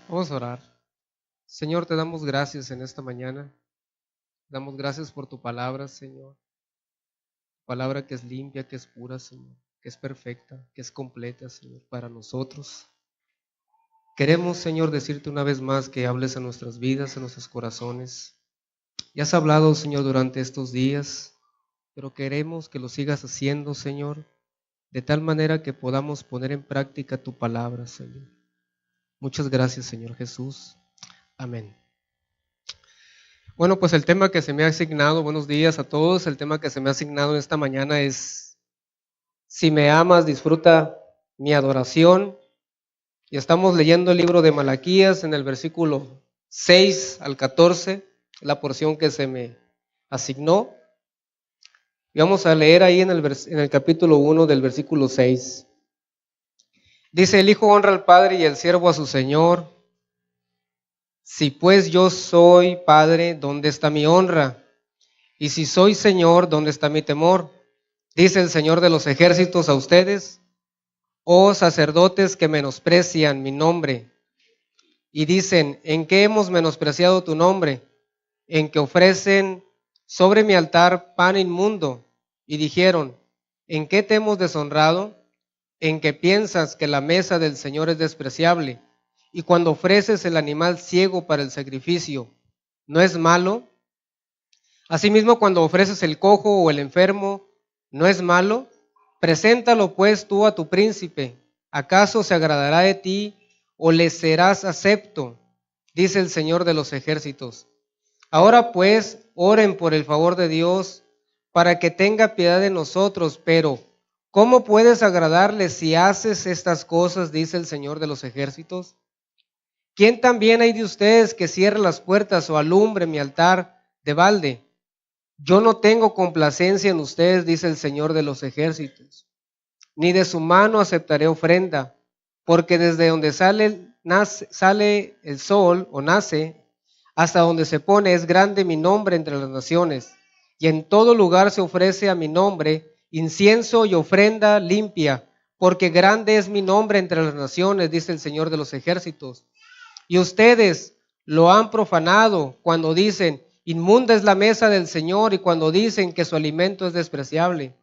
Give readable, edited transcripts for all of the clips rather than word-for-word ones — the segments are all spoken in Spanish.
Vamos a orar. Señor, te damos gracias en esta mañana. Damos gracias por tu palabra, Señor. Palabra que es limpia, que es pura, Señor, que es perfecta, que es completa, Señor, para nosotros. Queremos, Señor, decirte una vez más que hables a nuestras vidas, a nuestros corazones. Ya has hablado, Señor, durante estos días, pero queremos que lo sigas haciendo, Señor, de tal manera que podamos poner en práctica tu palabra, Señor. Muchas gracias, Señor Jesús. Amén. Bueno, pues el tema que se me ha asignado, buenos días a todos, el tema que se me ha asignado en esta mañana es, si me amas, disfruta mi adoración. Y estamos leyendo el libro de Malaquías en el versículo 6 al 14, la porción que se me asignó. Y vamos a leer ahí en el capítulo 1 del versículo 6. Dice, el hijo honra al padre y el siervo a su señor. Si pues yo soy padre, ¿dónde está mi honra? Y si soy señor, ¿dónde está mi temor? Dice el Señor de los ejércitos a ustedes, oh sacerdotes que menosprecian mi nombre, y dicen, ¿en qué hemos menospreciado tu nombre? En que ofrecen sobre mi altar pan inmundo, y dijeron, ¿en qué te hemos deshonrado? En que piensas que la mesa del Señor es despreciable, y cuando ofreces el animal ciego para el sacrificio, ¿no es malo? Asimismo, cuando ofreces el cojo o el enfermo, ¿no es malo? Preséntalo pues tú a tu príncipe. ¿Acaso se agradará de ti o le serás acepto? Dice el Señor de los ejércitos. Ahora pues, oren por el favor de Dios para que tenga piedad de nosotros, pero ¿cómo puedes agradarle si haces estas cosas? Dice el Señor de los ejércitos. ¿Quién también hay de ustedes que cierre las puertas o alumbre mi altar de balde? Yo no tengo complacencia en ustedes, dice el Señor de los ejércitos, ni de su mano aceptaré ofrenda, porque desde donde sale el sol o nace, hasta donde se pone es grande mi nombre entre las naciones, y en todo lugar se ofrece a mi nombre incienso y ofrenda limpia, porque grande es mi nombre entre las naciones, dice el Señor de los ejércitos. Y ustedes lo han profanado cuando dicen, inmunda es la mesa del Señor, y cuando dicen que su alimento es despreciable.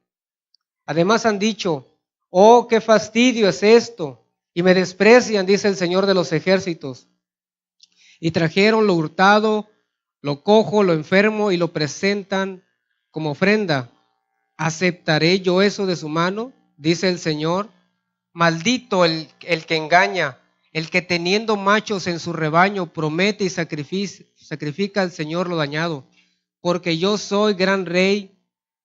Además han dicho, oh, qué fastidio es esto, y me desprecian, dice el Señor de los ejércitos. Y trajeron lo hurtado, lo cojo, lo enfermo, y lo presentan como ofrenda. ¿Aceptaré yo eso de su mano? Dice el Señor. Maldito el que engaña, el que teniendo machos en su rebaño promete y sacrifica al Señor lo dañado. Porque yo soy gran rey,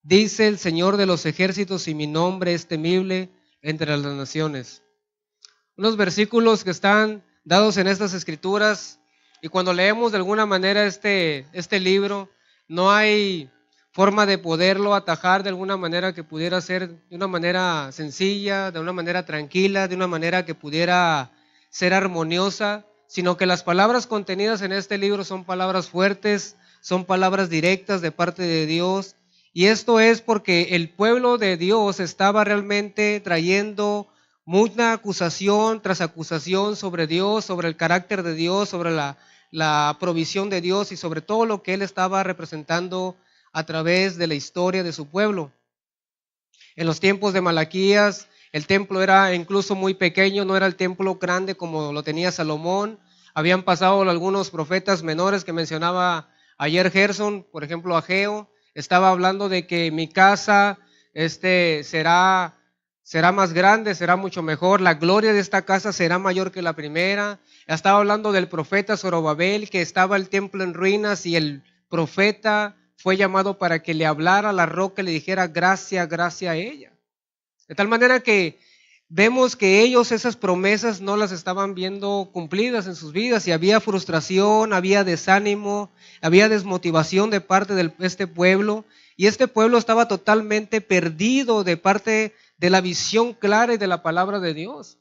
dice el Señor de los ejércitos, y mi nombre es temible entre las naciones. Unos versículos que están dados en estas escrituras, y cuando leemos de alguna manera este libro, no hay forma de poderlo atajar de alguna manera que pudiera ser de una manera sencilla, de una manera tranquila, de una manera que pudiera ser armoniosa, sino que las palabras contenidas en este libro son palabras fuertes, son palabras directas de parte de Dios, y esto es porque el pueblo de Dios estaba realmente trayendo mucha acusación tras acusación sobre Dios, sobre el carácter de Dios, sobre la provisión de Dios y sobre todo lo que Él estaba representando a través de la historia de su pueblo. En los tiempos de Malaquías, el templo era incluso muy pequeño, no era el templo grande como lo tenía Salomón. Habían pasado algunos profetas menores que mencionaba ayer Gerson, por ejemplo Ageo, estaba hablando de que mi casa será más grande, será mucho mejor, la gloria de esta casa será mayor que la primera. Estaba hablando del profeta Zorobabel, que estaba el templo en ruinas y el profeta fue llamado para que le hablara a la roca y le dijera gracia, gracia a ella. De tal manera que vemos que ellos esas promesas no las estaban viendo cumplidas en sus vidas y había frustración, había desánimo, había desmotivación de parte de este pueblo, y este pueblo estaba totalmente perdido de parte de la visión clara y de la palabra de Dios.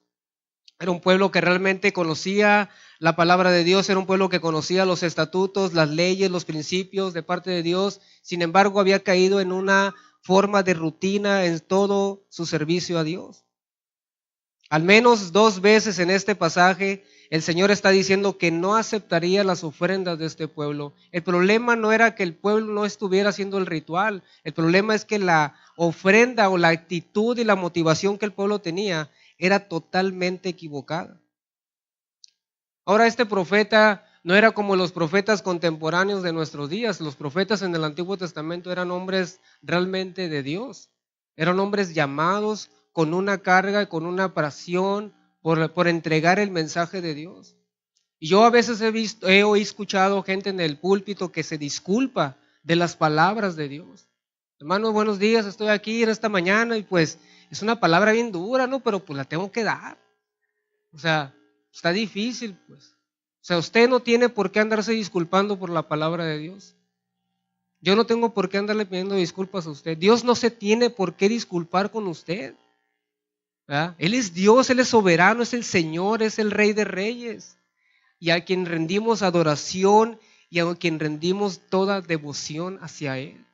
Era un pueblo que realmente conocía la palabra de Dios, era un pueblo que conocía los estatutos, las leyes, los principios de parte de Dios. Sin embargo, había caído en una forma de rutina en todo su servicio a Dios. Al menos 2 veces en este pasaje el Señor está diciendo que no aceptaría las ofrendas de este pueblo. El problema no era que el pueblo no estuviera haciendo el ritual, el problema es que la ofrenda o la actitud y la motivación que el pueblo tenía era totalmente equivocada. Ahora este profeta no era como los profetas contemporáneos de nuestros días. Los profetas en el Antiguo Testamento eran hombres realmente de Dios. Eran hombres llamados con una carga, con una pasión por entregar el mensaje de Dios. Y yo a veces he escuchado gente en el púlpito que se disculpa de las palabras de Dios. Hermanos, buenos días, estoy aquí en esta mañana y pues es una palabra bien dura, ¿no? Pero pues la tengo que dar. O sea, está difícil, pues. O sea, usted no tiene por qué andarse disculpando por la palabra de Dios. Yo no tengo por qué andarle pidiendo disculpas a usted. Dios no se tiene por qué disculpar con usted, ¿verdad? Él es Dios, Él es soberano, es el Señor, es el Rey de Reyes. Y a quien rendimos adoración y a quien rendimos toda devoción hacia Él.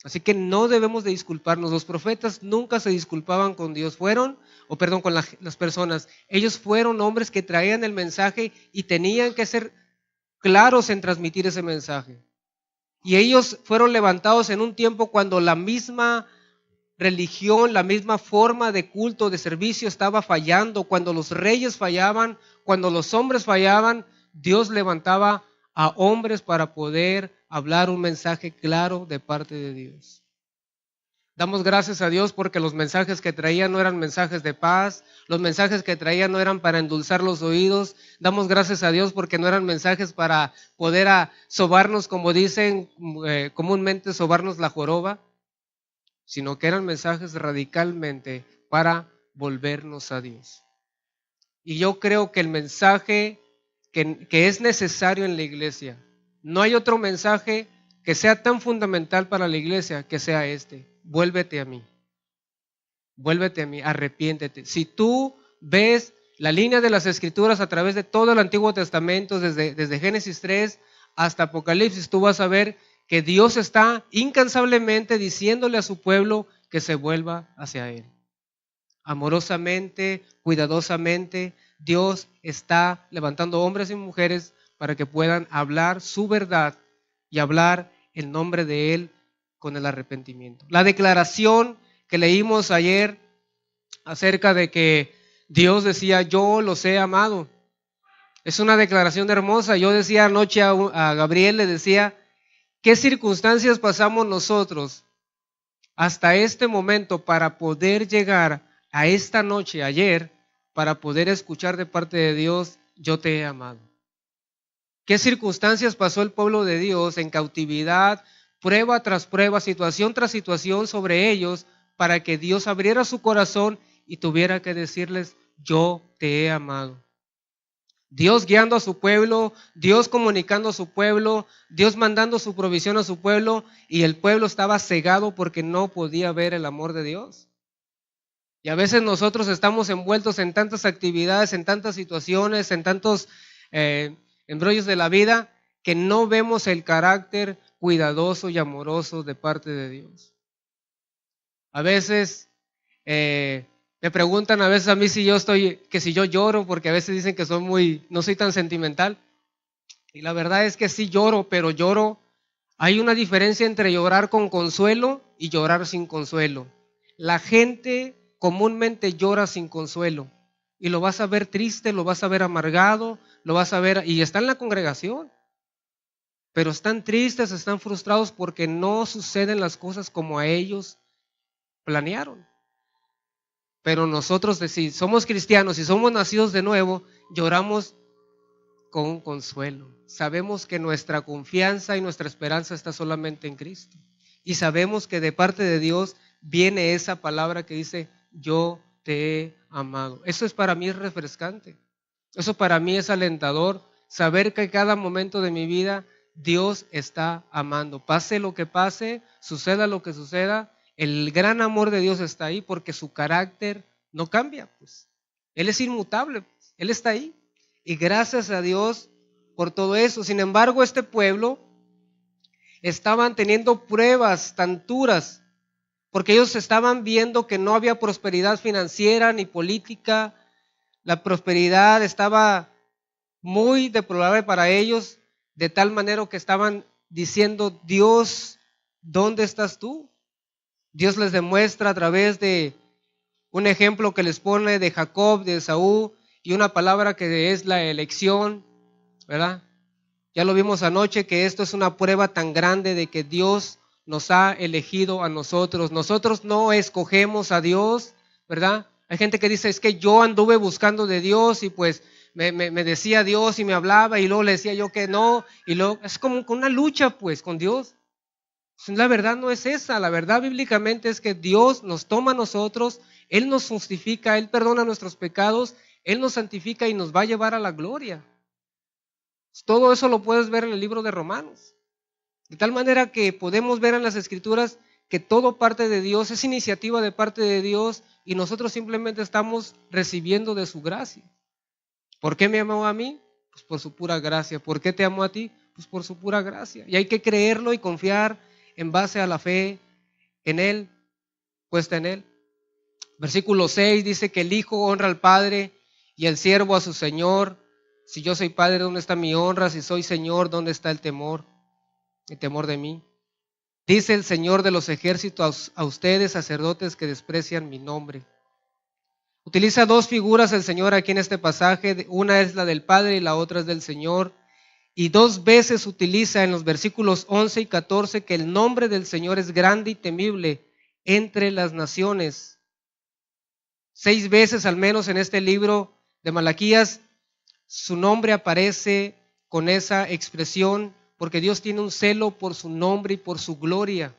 Así que no debemos de disculparnos. Los profetas nunca se disculpaban con Dios. Con las personas. Ellos fueron hombres que traían el mensaje y tenían que ser claros en transmitir ese mensaje. Y ellos fueron levantados en un tiempo cuando la misma religión, la misma forma de culto, de servicio estaba fallando. Cuando los reyes fallaban, cuando los hombres fallaban, Dios levantaba a hombres para poder hablar un mensaje claro de parte de Dios. Damos gracias a Dios porque los mensajes que traían no eran mensajes de paz, los mensajes que traían no eran para endulzar los oídos. Damos gracias a Dios porque no eran mensajes para poder sobarnos, como dicen comúnmente, sobarnos la joroba, sino que eran mensajes radicalmente para volvernos a Dios. Y yo creo que el mensaje que es necesario en la iglesia, no hay otro mensaje que sea tan fundamental para la iglesia que sea este: vuélvete a mí, arrepiéntete. Si tú ves la línea de las Escrituras a través de todo el Antiguo Testamento, desde Génesis 3 hasta Apocalipsis, tú vas a ver que Dios está incansablemente diciéndole a su pueblo que se vuelva hacia Él. Amorosamente, cuidadosamente, Dios está levantando hombres y mujeres para que puedan hablar su verdad y hablar el nombre de Él con el arrepentimiento. La declaración que leímos ayer acerca de que Dios decía: yo los he amado, es una declaración hermosa. Yo decía anoche a Gabriel, le decía: ¿qué circunstancias pasamos nosotros hasta este momento para poder llegar a esta noche, ayer, para poder escuchar de parte de Dios: yo te he amado? ¿Qué circunstancias pasó el pueblo de Dios en cautividad, prueba tras prueba, situación tras situación sobre ellos, para que Dios abriera su corazón y tuviera que decirles: yo te he amado? Dios guiando a su pueblo, Dios comunicando a su pueblo, Dios mandando su provisión a su pueblo, y el pueblo estaba cegado porque no podía ver el amor de Dios. Y a veces nosotros estamos envueltos en tantas actividades, en tantas situaciones, en tantos embrollos de la vida, que no vemos el carácter cuidadoso y amoroso de parte de Dios. A veces me preguntan a veces a mí si yo lloro, porque a veces dicen que no soy tan sentimental. Y la verdad es que sí lloro, pero lloro. Hay una diferencia entre llorar con consuelo y llorar sin consuelo. La gente comúnmente llora sin consuelo. Y lo vas a ver triste, lo vas a ver amargado, lo vas a ver, y está en la congregación. Pero están tristes, están frustrados porque no suceden las cosas como a ellos planearon. Pero nosotros, si somos cristianos y somos nacidos de nuevo, lloramos con consuelo. Sabemos que nuestra confianza y nuestra esperanza está solamente en Cristo. Y sabemos que de parte de Dios viene esa palabra que dice: yo te he amado. Eso es para mí refrescante. Eso para mí es alentador. Saber que cada momento de mi vida Dios está amando. Pase lo que pase, suceda lo que suceda, el gran amor de Dios está ahí porque su carácter no cambia, pues. Él es inmutable, pues. Él está ahí. Y gracias a Dios por todo eso. Sin embargo, este pueblo estaban teniendo pruebas tan duras porque ellos estaban viendo que no había prosperidad financiera ni política. La prosperidad estaba muy deplorable para ellos, de tal manera que estaban diciendo: Dios, ¿dónde estás tú? Dios les demuestra a través de un ejemplo que les pone de Jacob, de Esaú, y una palabra que es la elección, ¿verdad? Ya lo vimos anoche, que esto es una prueba tan grande de que Dios nos ha elegido a nosotros. Nosotros no escogemos a Dios, ¿verdad? Hay gente que dice: es que yo anduve buscando de Dios y pues me decía Dios y me hablaba y luego le decía yo que no, y luego es como una lucha pues con Dios. La verdad no es esa, la verdad bíblicamente es que Dios nos toma a nosotros, Él nos justifica, Él perdona nuestros pecados, Él nos santifica y nos va a llevar a la gloria. Todo eso lo puedes ver en el libro de Romanos. De tal manera que podemos ver en las Escrituras que todo parte de Dios, es iniciativa de parte de Dios y nosotros simplemente estamos recibiendo de su gracia. ¿Por qué me amó a mí? Pues por su pura gracia. ¿Por qué te amó a ti? Pues por su pura gracia. Y hay que creerlo y confiar en base a la fe en Él, puesta en Él. Versículo 6 dice que el Hijo honra al Padre y el siervo a su Señor. Si yo soy Padre, ¿dónde está mi honra? Si soy Señor, ¿dónde está el temor de mí? Dice el Señor de los ejércitos a ustedes, sacerdotes que desprecian mi nombre. Utiliza dos figuras el Señor aquí en este pasaje. Una es la del Padre y la otra es del Señor. Y dos veces utiliza en los versículos 11 y 14 que el nombre del Señor es grande y temible entre las naciones. 6 veces al menos en este libro de Malaquías su nombre aparece con esa expresión, porque Dios tiene un celo por su nombre y por su gloria.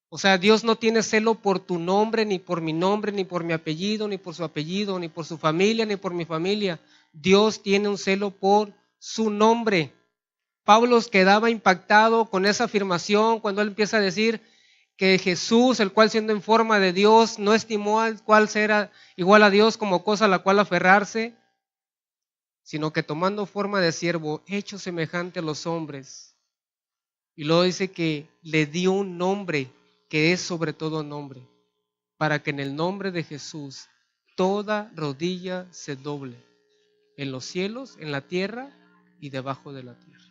O sea, Dios no tiene celo por tu nombre, ni por mi nombre, ni por mi apellido, ni por su apellido, ni por su familia, ni por mi familia. Dios tiene un celo por su nombre. Pablo quedaba impactado con esa afirmación cuando él empieza a decir que Jesús, el cual siendo en forma de Dios, no estimó al cual ser igual a Dios como cosa a la cual aferrarse, sino que tomando forma de siervo, hecho semejante a los hombres. Y luego dice que le dio un nombre que es sobre todo nombre, para que en el nombre de Jesús toda rodilla se doble, en los cielos, en la tierra y debajo de la tierra.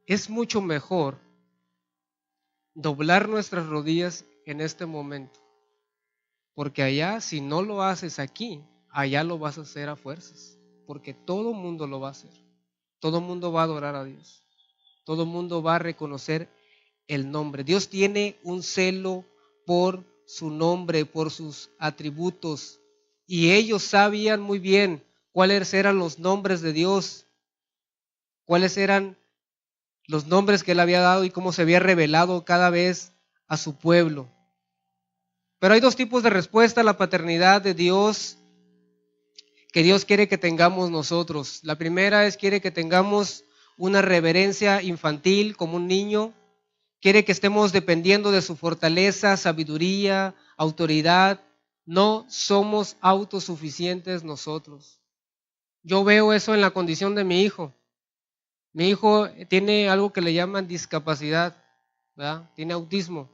Es mucho mejor doblar nuestras rodillas en este momento, porque allá, si no lo haces aquí, allá lo vas a hacer a fuerzas, porque todo mundo lo va a hacer. Todo mundo va a adorar a Dios. Todo mundo va a reconocer el nombre. Dios tiene un celo por su nombre, por sus atributos, y ellos sabían muy bien cuáles eran los nombres de Dios, cuáles eran los nombres que Él había dado y cómo se había revelado cada vez a su pueblo. Pero hay dos tipos de respuesta a la paternidad de Dios que Dios quiere que tengamos nosotros. La primera es: quiere que tengamos una reverencia infantil como un niño. Quiere que estemos dependiendo de su fortaleza, sabiduría, autoridad. No somos autosuficientes nosotros. Yo veo eso en la condición de mi hijo. Mi hijo tiene algo que le llaman discapacidad, ¿verdad? Tiene autismo.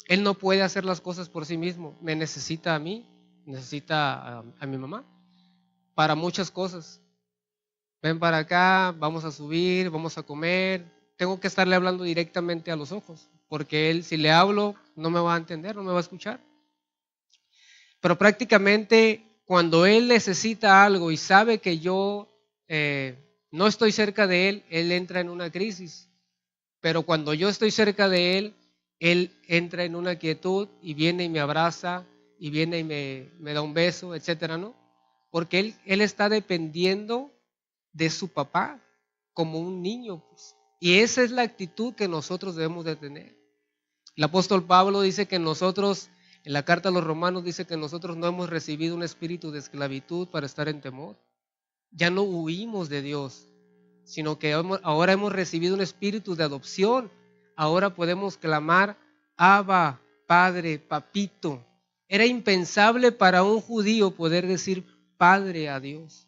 Él no puede hacer las cosas por sí mismo. Me necesita a mí, necesita a mi mamá para muchas cosas. Ven para acá, vamos a subir, vamos a comer. Tengo que estarle hablando directamente a los ojos, porque él, si le hablo, no me va a entender, no me va a escuchar. Pero prácticamente cuando él necesita algo y sabe que yo no estoy cerca de él entra en una crisis. Pero cuando yo estoy cerca de él entra en una quietud y viene y me abraza y viene y me da un beso, etcétera, ¿no? Porque él está dependiendo de su papá como un niño, pues. Y esa es la actitud que nosotros debemos de tener. El apóstol Pablo dice que nosotros, en la carta a los Romanos, dice que nosotros no hemos recibido un espíritu de esclavitud para estar en temor. Ya no huimos de Dios, sino que ahora hemos recibido un espíritu de adopción. Ahora podemos clamar: Abba, Padre, Papito. Era impensable para un judío poder decir Padre a Dios.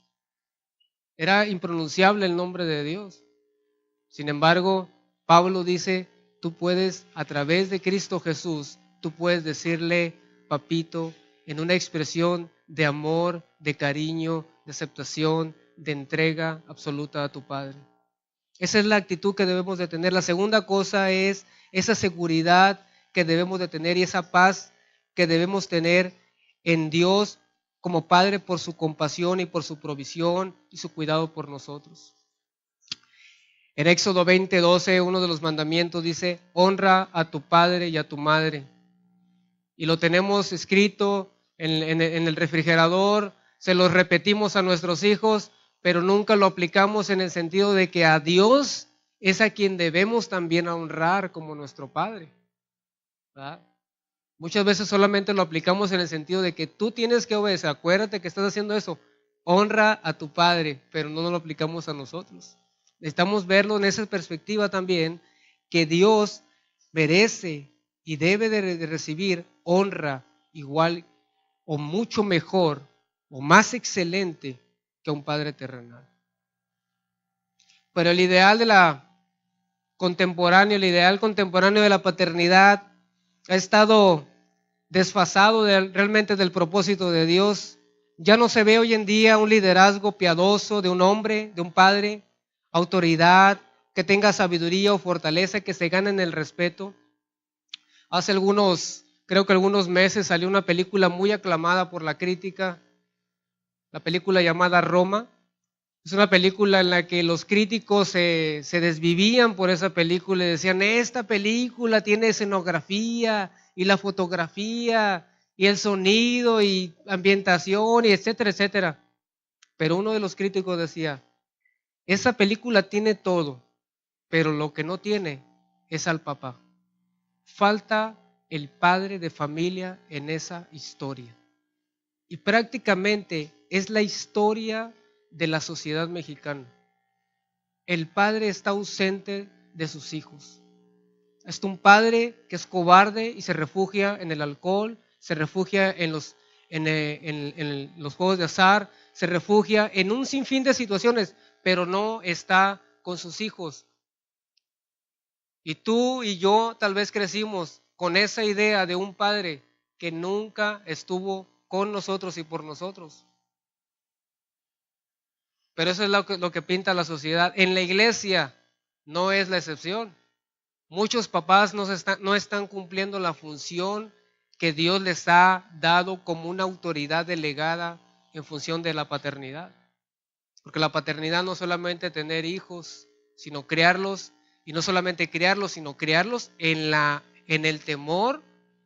Era impronunciable el nombre de Dios. Sin embargo, Pablo dice: tú puedes, a través de Cristo Jesús, tú puedes decirle Papito en una expresión de amor, de cariño, de aceptación, de entrega absoluta a tu Padre. Esa es la actitud que debemos de tener. La segunda cosa es esa seguridad que debemos de tener y esa paz que debemos tener en Dios como Padre por su compasión y por su provisión y su cuidado por nosotros. En Éxodo 20:12, uno de los mandamientos dice: honra a tu padre y a tu madre. Y lo tenemos escrito en el refrigerador, se lo repetimos a nuestros hijos, pero nunca lo aplicamos en el sentido de que a Dios es a quien debemos también honrar como nuestro Padre, ¿verdad? Muchas veces solamente lo aplicamos en el sentido de que tú tienes que obedecer. Acuérdate que estás haciendo eso. Honra a tu Padre, pero no lo aplicamos a nosotros. Necesitamos verlo en esa perspectiva también, que Dios merece y debe de recibir honra igual o mucho mejor o más excelente que un Padre terrenal. Pero el ideal de el ideal contemporáneo de la paternidad ha estado desfasado realmente del propósito de Dios. Ya no se ve hoy en día un liderazgo piadoso de un hombre, de un padre, autoridad, que tenga sabiduría o fortaleza, que se gane en el respeto. Creo que algunos meses salió una película muy aclamada por la crítica, la película llamada Roma. Es una película en la que los críticos se desvivían por esa película y decían: esta película tiene escenografía y la fotografía y el sonido y ambientación y etcétera, etcétera. Pero uno de los críticos decía: esa película tiene todo, pero lo que no tiene es al papá. Falta el padre de familia en esa historia. Y prácticamente es la historia de la sociedad mexicana. El padre está ausente de sus hijos. Es un padre que es cobarde y se refugia en el alcohol, se refugia en los juegos de azar, se refugia en un sinfín de situaciones, pero no está con sus hijos. Y tú y yo tal vez crecimos con esa idea de un padre que nunca estuvo con nosotros y por nosotros. Pero eso es lo que pinta la sociedad. En la iglesia no es la excepción. Muchos papás no están cumpliendo la función que Dios les ha dado como una autoridad delegada en función de la paternidad. Porque la paternidad no solamente tener hijos, sino criarlos, y no solamente criarlos, sino criarlos en el temor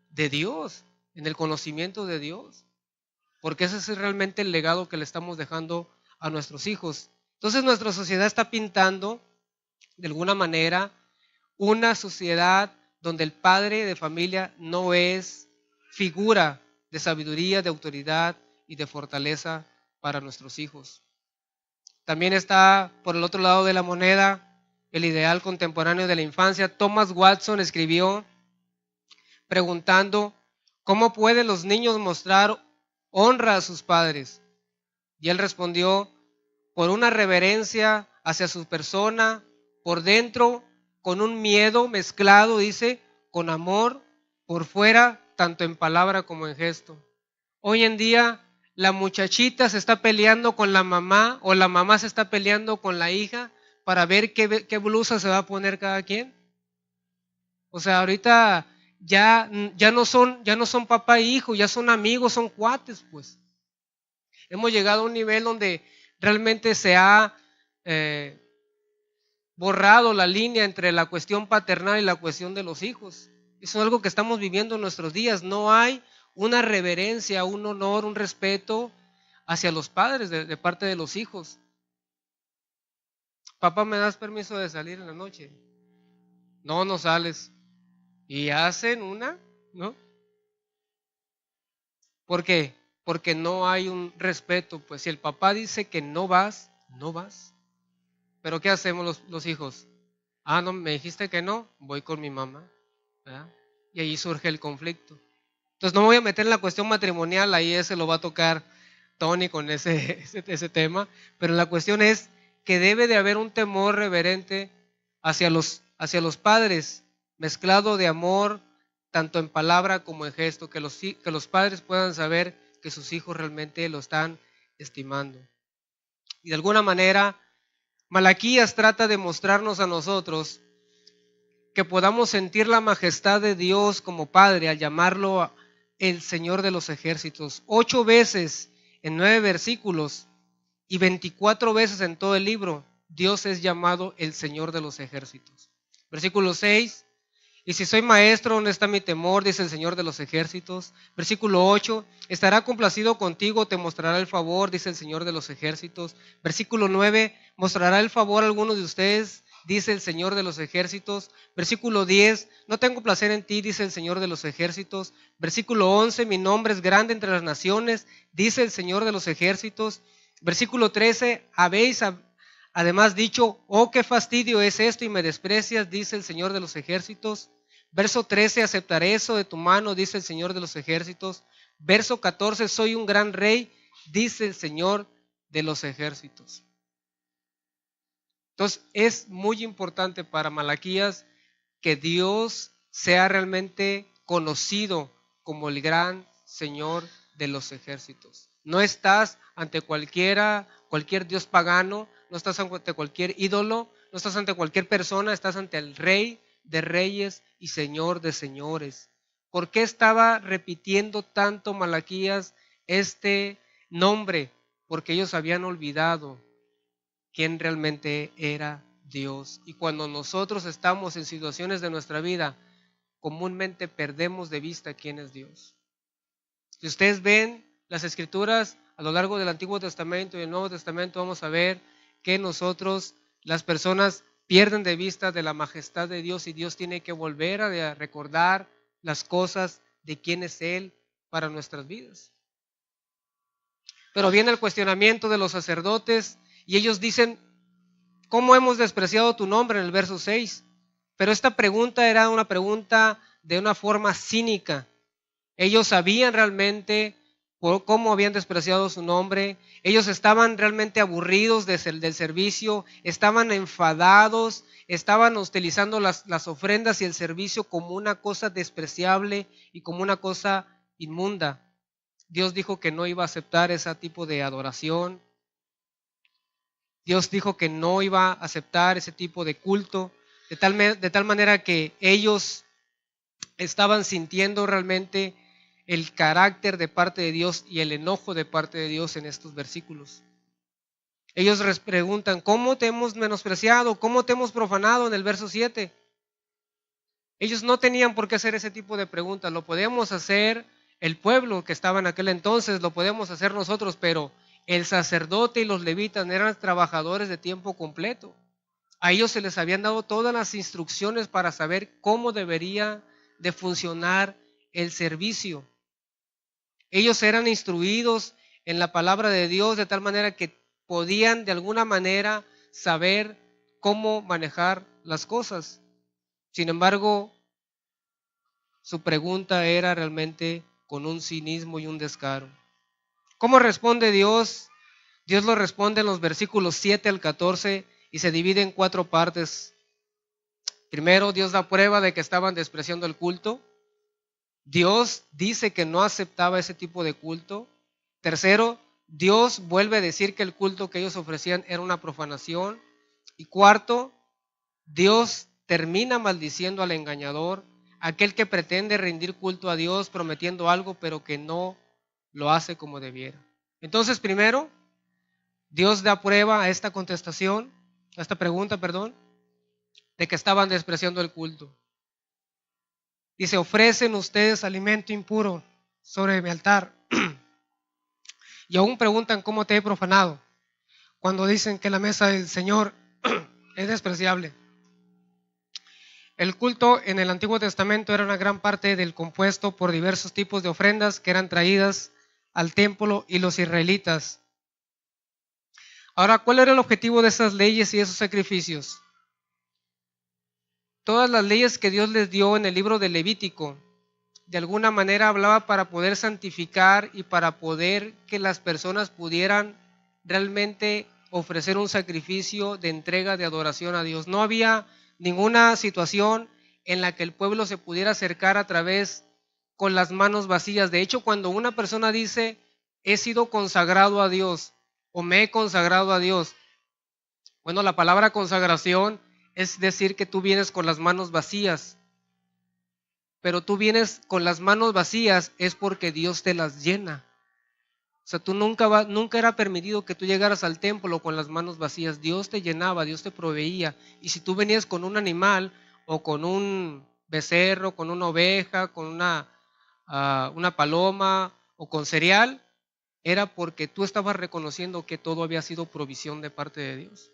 de Dios, en el conocimiento de Dios. Porque ese es realmente el legado que le estamos dejando a nuestros hijos. Entonces nuestra sociedad está pintando de alguna manera una sociedad donde el padre de familia no es figura de sabiduría, de autoridad y de fortaleza para nuestros hijos. También está por el otro lado de la moneda el ideal contemporáneo de la infancia. Thomas Watson escribió preguntando: ¿cómo pueden los niños mostrar honra a sus padres? Y él respondió: por una reverencia hacia su persona, por dentro con un miedo mezclado, dice, con amor, por fuera, tanto en palabra como en gesto. Hoy en día la muchachita se está peleando con la mamá o la mamá se está peleando con la hija para ver qué blusa se va a poner cada quien. O sea, ahorita ya no son papá e hijo, ya son amigos, son cuates, pues. Hemos llegado a un nivel donde realmente se ha borrado la línea entre la cuestión paternal y la cuestión de los hijos. Eso es algo que estamos viviendo en nuestros días. No hay una reverencia, un honor, un respeto hacia los padres de parte de los hijos. Papá, ¿me das permiso de salir en la noche? No, no sales. Y hacen ¿no? ¿Por qué? Porque no hay un respeto. Pues si el papá dice que no vas, no vas. Pero ¿qué hacemos los hijos? Ah, no, me dijiste que no, voy con mi mamá, ¿verdad? Y ahí surge el conflicto. Entonces no me voy a meter en la cuestión matrimonial, ahí ese lo va a tocar Tony con ese tema, pero la cuestión es que debe de haber un temor reverente hacia los padres, mezclado de amor, tanto en palabra como en gesto, que los padres puedan saber que sus hijos realmente lo están estimando. Y de alguna manera, Malaquías trata de mostrarnos a nosotros que podamos sentir la majestad de Dios como Padre al llamarlo el Señor de los ejércitos. 8 veces en 9 versículos y 24 veces en todo el libro, Dios es llamado el Señor de los ejércitos. Versículo 6, y si soy maestro, ¿dónde está mi temor? Dice el Señor de los ejércitos. Versículo 8, estará complacido contigo, te mostrará el favor, dice el Señor de los ejércitos. Versículo 9, mostrará el favor a alguno de ustedes, dice el Señor de los ejércitos. Versículo 10, no tengo placer en ti, dice el Señor de los ejércitos. Versículo 11, mi nombre es grande entre las naciones, dice el Señor de los ejércitos. Versículo 13, habéis además dicho, oh, qué fastidio es esto y me desprecias, dice el Señor de los ejércitos. Verso 13, aceptaré eso de tu mano, dice el Señor de los ejércitos. Verso 14, soy un gran rey, dice el Señor de los ejércitos. Entonces es muy importante para Malaquías que Dios sea realmente conocido como el gran Señor de los ejércitos. No estás ante cualquier Dios pagano, no estás ante cualquier ídolo, no estás ante cualquier persona, estás ante el Rey de reyes y Señor de señores. ¿Por qué estaba repitiendo tanto Malaquías este nombre? Porque ellos habían olvidado quién realmente era Dios. Y cuando nosotros estamos en situaciones de nuestra vida, comúnmente perdemos de vista quién es Dios. Si ustedes ven las escrituras a lo largo del Antiguo Testamento y el Nuevo Testamento, vamos a ver que nosotros, las personas, pierden de vista de la majestad de Dios y Dios tiene que volver a recordar las cosas de quién es Él para nuestras vidas. Pero viene el cuestionamiento de los sacerdotes y ellos dicen, ¿cómo hemos despreciado tu nombre? En el verso 6. Pero esta pregunta era una pregunta de una forma cínica. Ellos sabían realmente cómo habían despreciado su nombre. Ellos estaban realmente aburridos del servicio, estaban enfadados, estaban utilizando las ofrendas y el servicio como una cosa despreciable y como una cosa inmunda. Dios dijo que no iba a aceptar ese tipo de adoración. Dios dijo que no iba a aceptar ese tipo de culto, de tal manera que ellos estaban sintiendo realmente el carácter de parte de Dios y el enojo de parte de Dios en estos versículos. Ellos les preguntan, ¿cómo te hemos menospreciado? ¿Cómo te hemos profanado? En el verso 7. Ellos no tenían por qué hacer ese tipo de preguntas. Lo podemos hacer el pueblo que estaba en aquel entonces, lo podemos hacer nosotros, pero el sacerdote y los levitas eran trabajadores de tiempo completo. A ellos se les habían dado todas las instrucciones para saber cómo debería de funcionar el servicio. Ellos eran instruidos en la palabra de Dios de tal manera que podían de alguna manera saber cómo manejar las cosas. Sin embargo, su pregunta era realmente con un cinismo y un descaro. ¿Cómo responde Dios? Dios lo responde en los versículos 7 al 14 y se divide en 4 partes. Primero, Dios da prueba de que estaban despreciando el culto. Dios dice que no aceptaba ese tipo de culto. Tercero, Dios vuelve a decir que el culto que ellos ofrecían era una profanación. Y cuarto, Dios termina maldiciendo al engañador, aquel que pretende rendir culto a Dios prometiendo algo pero que no lo hace como debiera. Entonces, primero, Dios da prueba a esta contestación, a esta pregunta, de que estaban despreciando el culto. Dice, ofrecen ustedes alimento impuro sobre mi altar. Y aún preguntan cómo te he profanado, cuando dicen que la mesa del Señor es despreciable. El culto en el Antiguo Testamento era una gran parte del compuesto por diversos tipos de ofrendas que eran traídas al templo y los israelitas. Ahora, ¿cuál era el objetivo de esas leyes y esos sacrificios? Todas las leyes que Dios les dio en el libro de Levítico, de alguna manera hablaba para poder santificar y para poder que las personas pudieran realmente ofrecer un sacrificio de entrega, de adoración a Dios. No había ninguna situación en la que el pueblo se pudiera acercar a través con las manos vacías. De hecho, cuando una persona dice, he sido consagrado a Dios, o me he consagrado a Dios. Bueno, la palabra consagración es decir que tú vienes con las manos vacías, pero tú vienes con las manos vacías es porque Dios te las llena. O sea, tú nunca era permitido que tú llegaras al templo con las manos vacías. Dios te llenaba, Dios te proveía. Y si tú venías con un animal o con un becerro, con una oveja, con una paloma o con cereal, era porque tú estabas reconociendo que todo había sido provisión de parte de Dios.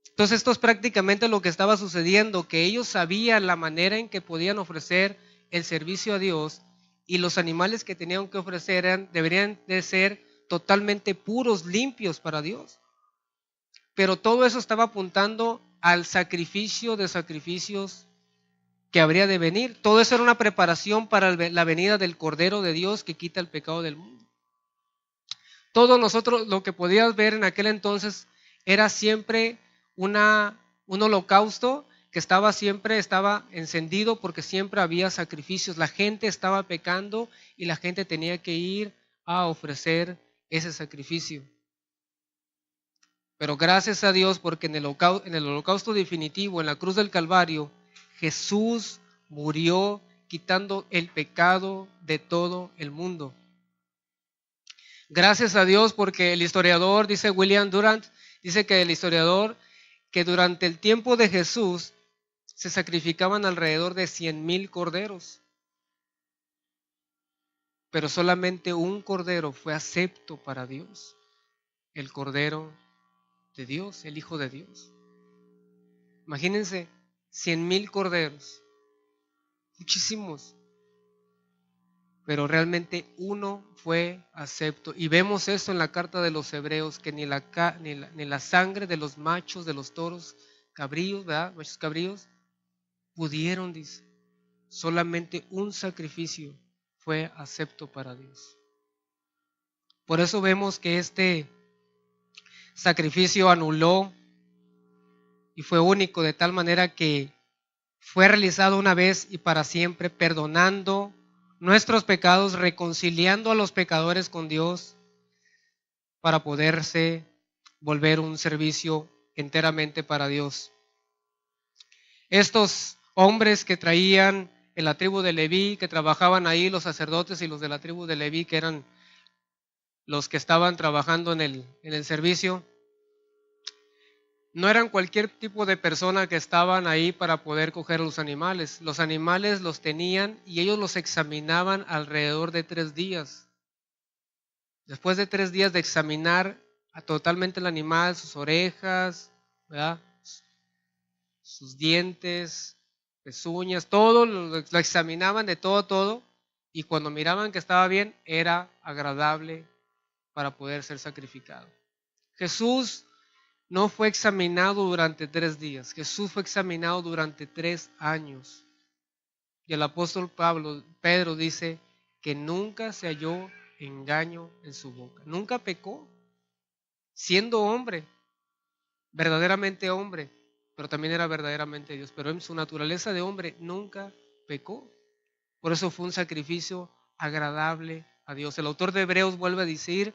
Entonces esto es prácticamente lo que estaba sucediendo, que ellos sabían la manera en que podían ofrecer el servicio a Dios y los animales que tenían que ofrecer deberían de ser totalmente puros, limpios para Dios. Pero todo eso estaba apuntando al sacrificio de sacrificios que habría de venir. Todo eso era una preparación para la venida del Cordero de Dios que quita el pecado del mundo. Todo nosotros lo que podías ver en aquel entonces era siempre un holocausto que estaba encendido porque siempre había sacrificios. La gente estaba pecando y la gente tenía que ir a ofrecer ese sacrificio. Pero gracias a Dios porque en el holocausto definitivo, en la cruz del Calvario, Jesús murió quitando el pecado de todo el mundo. Gracias a Dios porque el historiador, dice William Durant, dice que el historiador, que durante el tiempo de Jesús se sacrificaban alrededor de 100,000 corderos. Pero solamente un cordero fue acepto para Dios, el cordero de Dios, el Hijo de Dios. Imagínense, 100,000 corderos, muchísimos. Pero realmente uno fue acepto. Y vemos eso en la carta de los Hebreos, que ni la sangre de los machos, de los toros, cabríos, ¿verdad? Machos cabríos, pudieron, dice. Solamente un sacrificio fue acepto para Dios. Por eso vemos que este sacrificio anuló y fue único, de tal manera que fue realizado una vez y para siempre, perdonando nuestros pecados, reconciliando a los pecadores con Dios para poderse volver un servicio enteramente para Dios. Estos hombres que traían en la tribu de Leví, que trabajaban ahí, los sacerdotes y los de la tribu de Leví, que eran los que estaban trabajando en el servicio, no eran cualquier tipo de persona que estaban ahí para poder coger los animales. Los animales los tenían y ellos los examinaban alrededor de 3 días. Después de 3 días de examinar totalmente el animal, sus orejas, ¿verdad? Sus dientes, pezuñas, todo lo examinaban de todo, y cuando miraban que estaba bien, era agradable para poder ser sacrificado. Jesús no fue examinado durante 3 días, Jesús fue examinado durante 3 años. Y el apóstol Pedro dice que nunca se halló engaño en su boca, nunca pecó, siendo hombre, verdaderamente hombre, pero también era verdaderamente Dios, pero en su naturaleza de hombre nunca pecó. Por eso fue un sacrificio agradable a Dios. El autor de Hebreos vuelve a decir: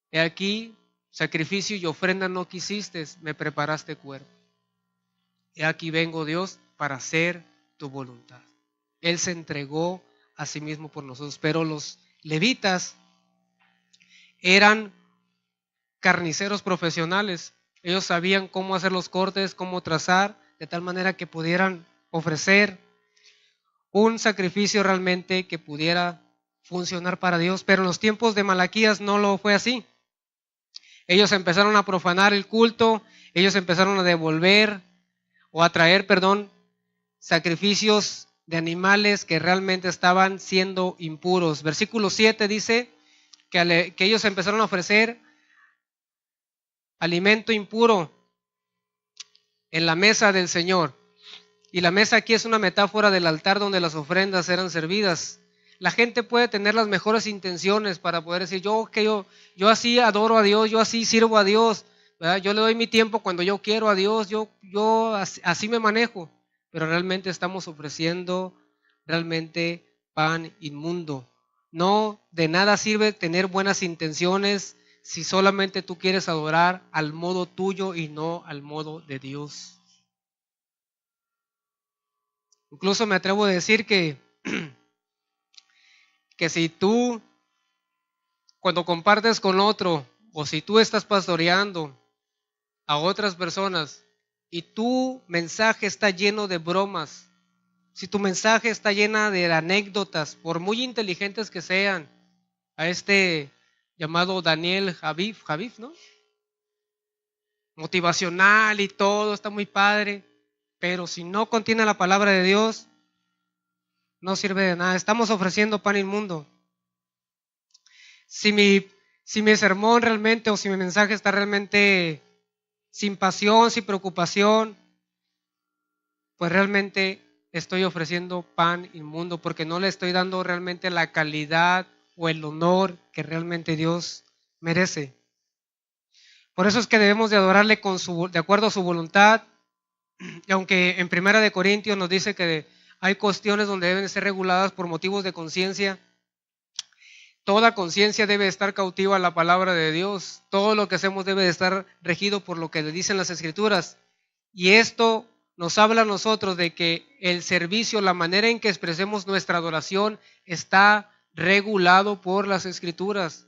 he aquí, sacrificio y ofrenda no quisiste, me preparaste cuerpo. He aquí vengo, Dios, para hacer tu voluntad. Él se entregó a sí mismo por nosotros, pero los levitas eran carniceros profesionales. Ellos sabían cómo hacer los cortes, cómo trazar, de tal manera que pudieran ofrecer un sacrificio realmente que pudiera funcionar para Dios. Pero en los tiempos de Malaquías no lo fue así. Ellos empezaron a profanar el culto, ellos empezaron a devolver o a traer, sacrificios de animales que realmente estaban siendo impuros. Versículo 7 dice que ellos empezaron a ofrecer alimento impuro en la mesa del Señor. Y la mesa aquí es una metáfora del altar donde las ofrendas eran servidas. La gente puede tener las mejores intenciones para poder decir: yo así adoro a Dios, yo así sirvo a Dios, ¿verdad? Yo le doy mi tiempo cuando yo quiero a Dios, yo así me manejo. Pero realmente estamos ofreciendo realmente pan inmundo. No, de nada sirve tener buenas intenciones, si solamente tú quieres adorar al modo tuyo y no al modo de Dios. Incluso me atrevo a decir que si tú, cuando compartes con otro, o si tú estás pastoreando a otras personas y tu mensaje está lleno de bromas, si tu mensaje está llena de anécdotas, por muy inteligentes que sean, a este llamado Daniel Javif, ¿no? Motivacional y todo, está muy padre, pero si no contiene la palabra de Dios, no sirve de nada. Estamos ofreciendo pan inmundo. Si mi sermón realmente o si mi mensaje está realmente sin pasión, sin preocupación, pues realmente estoy ofreciendo pan inmundo porque no le estoy dando realmente la calidad o el honor que realmente Dios merece. Por eso es que debemos de adorarle de acuerdo a su voluntad. Y aunque en Primera de Corintios nos dice que hay cuestiones donde deben ser reguladas por motivos de conciencia, toda conciencia debe estar cautiva a la palabra de Dios. Todo lo que hacemos debe de estar regido por lo que le dicen las Escrituras. Y esto nos habla a nosotros de que el servicio, la manera en que expresemos nuestra adoración está regulado por las Escrituras.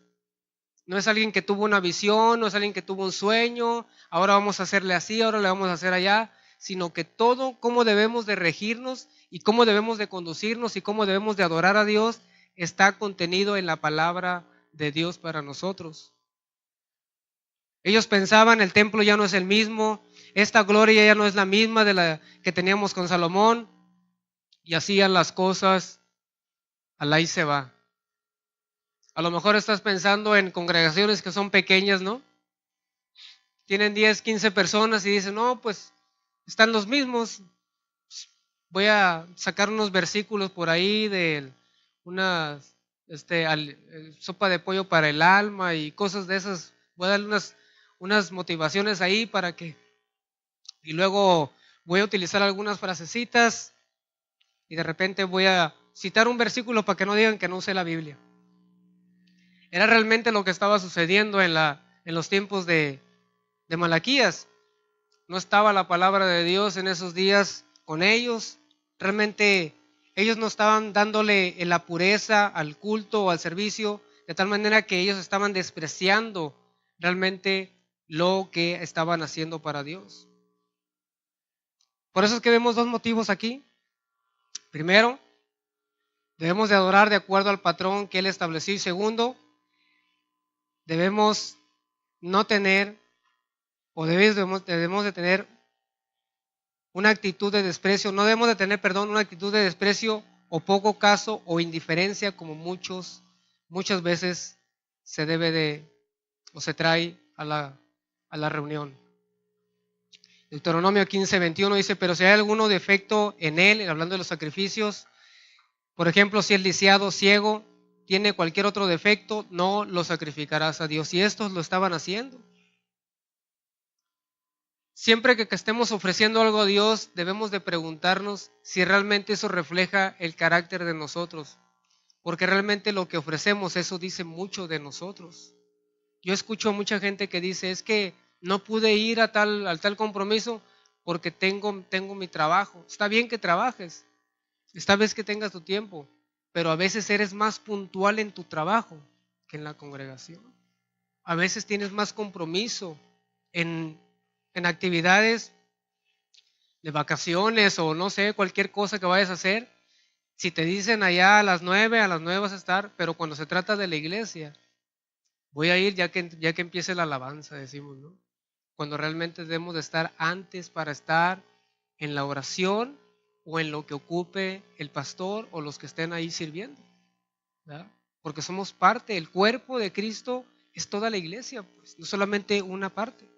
No es alguien que tuvo una visión, no es alguien que tuvo un sueño, ahora vamos a hacerle así, ahora le vamos a hacer allá, sino que todo cómo debemos de regirnos y cómo debemos de conducirnos y cómo debemos de adorar a Dios está contenido en la palabra de Dios para nosotros. Ellos pensaban, el templo ya no es el mismo, esta gloria ya no es la misma de la que teníamos con Salomón, y hacían las cosas al ahí se va. A lo mejor estás pensando en congregaciones que son pequeñas, ¿no? Tienen 10, 15 personas y dicen, no, pues están los mismos. Voy a sacar unos versículos por ahí de unas sopa de pollo para el alma y cosas de esas. Voy a darle unas motivaciones ahí para que... Y luego voy a utilizar algunas frasecitas y de repente voy a citar un versículo para que no digan que no usé la Biblia. Era realmente lo que estaba sucediendo en los tiempos de Malaquías. No estaba la palabra de Dios en esos días con ellos. Realmente ellos no estaban dándole la pureza al culto o al servicio, de tal manera que ellos estaban despreciando realmente lo que estaban haciendo para Dios. Por eso es que vemos dos motivos aquí. Primero, debemos de adorar de acuerdo al patrón que Él estableció. Y segundo, debemos no tener o debemos de tener una actitud de desprecio, no debemos de tener, una actitud de desprecio o poco caso o indiferencia como muchas veces se debe de o se trae a la reunión. Deuteronomio 15:21 dice, pero si hay alguno defecto en él, hablando de los sacrificios, por ejemplo, si el lisiado, ciego, tiene cualquier otro defecto, no lo sacrificarás a Dios. Y estos lo estaban haciendo. Siempre que estemos ofreciendo algo a Dios, debemos de preguntarnos si realmente eso refleja el carácter de nosotros. Porque realmente lo que ofrecemos, eso dice mucho de nosotros. Yo escucho a mucha gente que dice, es que no pude ir al tal compromiso porque tengo mi trabajo. Está bien que trabajes, está bien que tengas tu tiempo, pero a veces eres más puntual en tu trabajo que en la congregación. A veces tienes más compromiso en actividades de vacaciones o no sé, cualquier cosa que vayas a hacer. Si te dicen allá a las 9 vas a estar, pero cuando se trata de la iglesia, voy a ir ya que empiece la alabanza, decimos, ¿no? Cuando realmente debemos de estar antes para estar en la oración o en lo que ocupe el pastor o los que estén ahí sirviendo, ¿verdad? Porque somos parte, el cuerpo de Cristo es toda la iglesia, pues, no solamente una parte.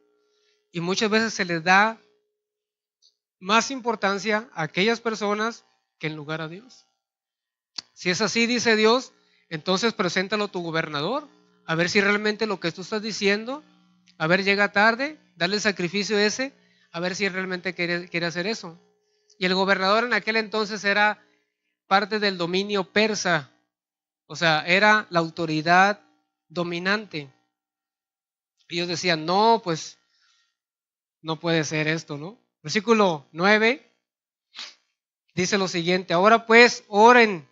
Y muchas veces se les da más importancia a aquellas personas que en lugar a Dios. Si es así, dice Dios, entonces preséntalo a tu gobernador, a ver si realmente lo que tú estás diciendo, a ver, llega tarde, dale el sacrificio ese, a ver si realmente quiere hacer eso. Y el gobernador en aquel entonces era parte del dominio persa, o sea, era la autoridad dominante. Ellos decían, no, pues no puede ser esto, ¿no? Versículo 9 dice lo siguiente: ahora pues oren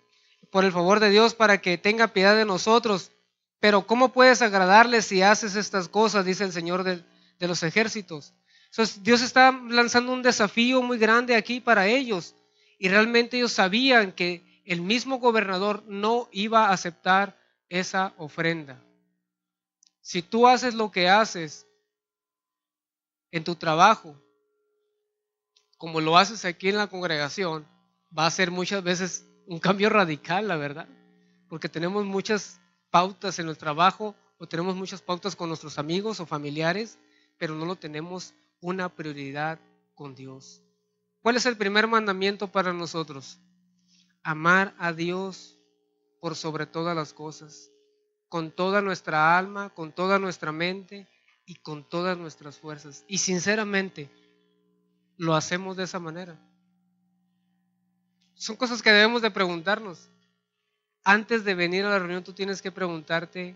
por el favor de Dios para que tenga piedad de nosotros. Pero ¿cómo puedes agradarle si haces estas cosas? Dice el Señor de los ejércitos. Entonces Dios está lanzando un desafío muy grande aquí para ellos. Y realmente ellos sabían que el mismo gobernador no iba a aceptar esa ofrenda. Si tú haces lo que haces en tu trabajo, como lo haces aquí en la congregación, va a ser muchas veces un cambio radical, la verdad, porque tenemos muchas pautas en el trabajo o tenemos muchas pautas con nuestros amigos o familiares, pero no lo tenemos una prioridad con Dios. ¿Cuál es el primer mandamiento para nosotros? Amar a Dios por sobre todas las cosas, con toda nuestra alma, con toda nuestra mente y con todas nuestras fuerzas. Y sinceramente, lo hacemos de esa manera. Son cosas que debemos de preguntarnos. Antes de venir a la reunión, tú tienes que preguntarte: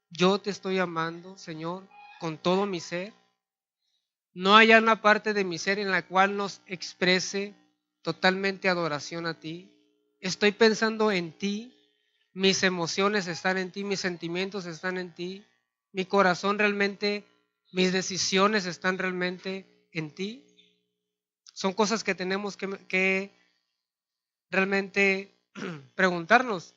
¿yo te estoy amando, Señor, con todo mi ser? ¿No hay una parte de mi ser en la cual nos exprese totalmente adoración a ti? Estoy pensando en ti, mis emociones están en ti, mis sentimientos están en ti, mi corazón realmente, mis decisiones están realmente en ti. Son cosas que tenemos que realmente preguntarnos,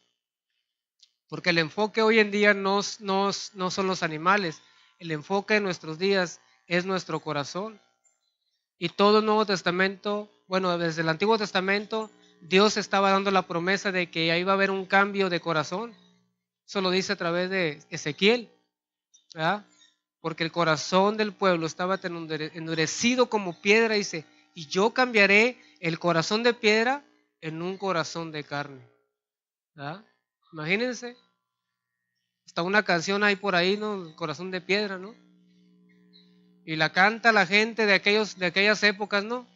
porque el enfoque hoy en día no son los animales, el enfoque en nuestros días es nuestro corazón. Y todo el Nuevo Testamento, bueno, desde el Antiguo Testamento, Dios estaba dando la promesa de que ahí iba a haber un cambio de corazón. Eso lo dice a través de Ezequiel, ¿verdad? Porque el corazón del pueblo estaba tan endurecido como piedra, dice, y yo cambiaré el corazón de piedra en un corazón de carne, ¿verdad? Imagínense, está una canción ahí por ahí, ¿no? El corazón de piedra, ¿no? Y la canta la gente de aquellas épocas, ¿no?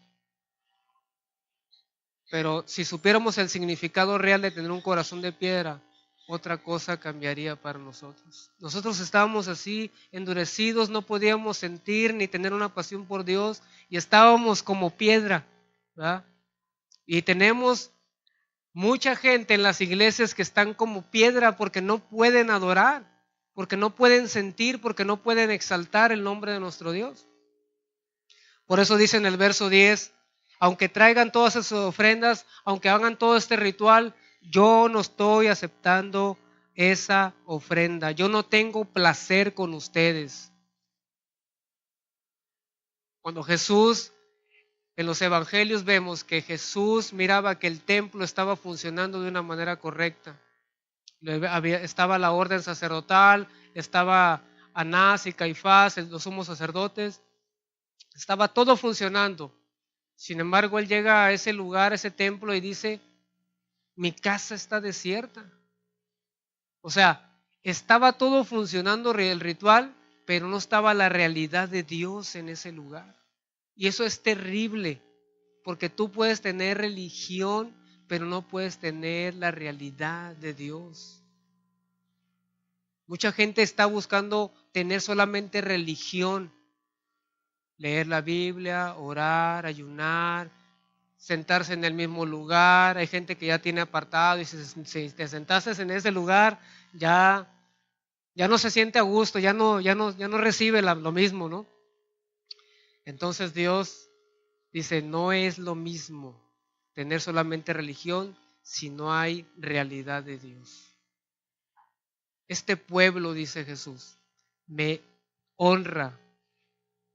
Pero si supiéramos el significado real de tener un corazón de piedra, otra cosa cambiaría para nosotros. Nosotros estábamos así endurecidos, no podíamos sentir ni tener una pasión por Dios y estábamos como piedra, ¿verdad? Y tenemos mucha gente en las iglesias que están como piedra porque no pueden adorar, porque no pueden sentir, porque no pueden exaltar el nombre de nuestro Dios. Por eso dice en el verso 10, aunque traigan todas esas ofrendas, aunque hagan todo este ritual, yo no estoy aceptando esa ofrenda. Yo no tengo placer con ustedes. Cuando Jesús, en los evangelios vemos que Jesús miraba que el templo estaba funcionando de una manera correcta. Estaba la orden sacerdotal, estaba Anás y Caifás, los sumos sacerdotes, estaba todo funcionando. Sin embargo, él llega a ese lugar, a ese templo, y dice: mi casa está desierta. O sea, estaba todo funcionando el ritual, pero no estaba la realidad de Dios en ese lugar. Y eso es terrible, porque tú puedes tener religión, pero no puedes tener la realidad de Dios. Mucha gente está buscando tener solamente religión, leer la Biblia, orar, ayunar, sentarse en el mismo lugar. Hay gente que ya tiene apartado y si te sentaste en ese lugar, ya no se siente a gusto, ya no recibe lo mismo, ¿no? Entonces Dios dice: no es lo mismo tener solamente religión si no hay realidad de Dios. Este pueblo, dice Jesús, me honra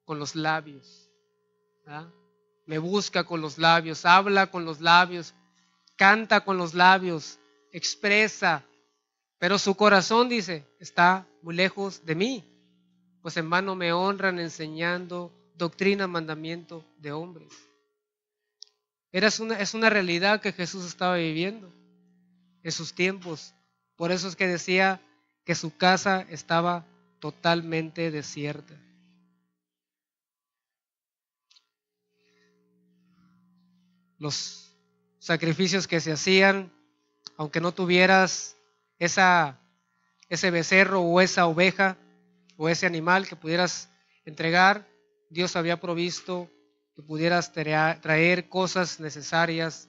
con los labios, ¿verdad? Me busca con los labios, habla con los labios, canta con los labios, expresa, pero su corazón, dice, está muy lejos de mí, pues en vano me honran enseñando doctrina, mandamiento de hombres. Es una realidad que Jesús estaba viviendo en sus tiempos. Por eso es que decía que su casa estaba totalmente desierta. Los sacrificios que se hacían, aunque no tuvieras ese becerro o esa oveja, o ese animal que pudieras entregar, Dios había provisto que pudieras traer cosas necesarias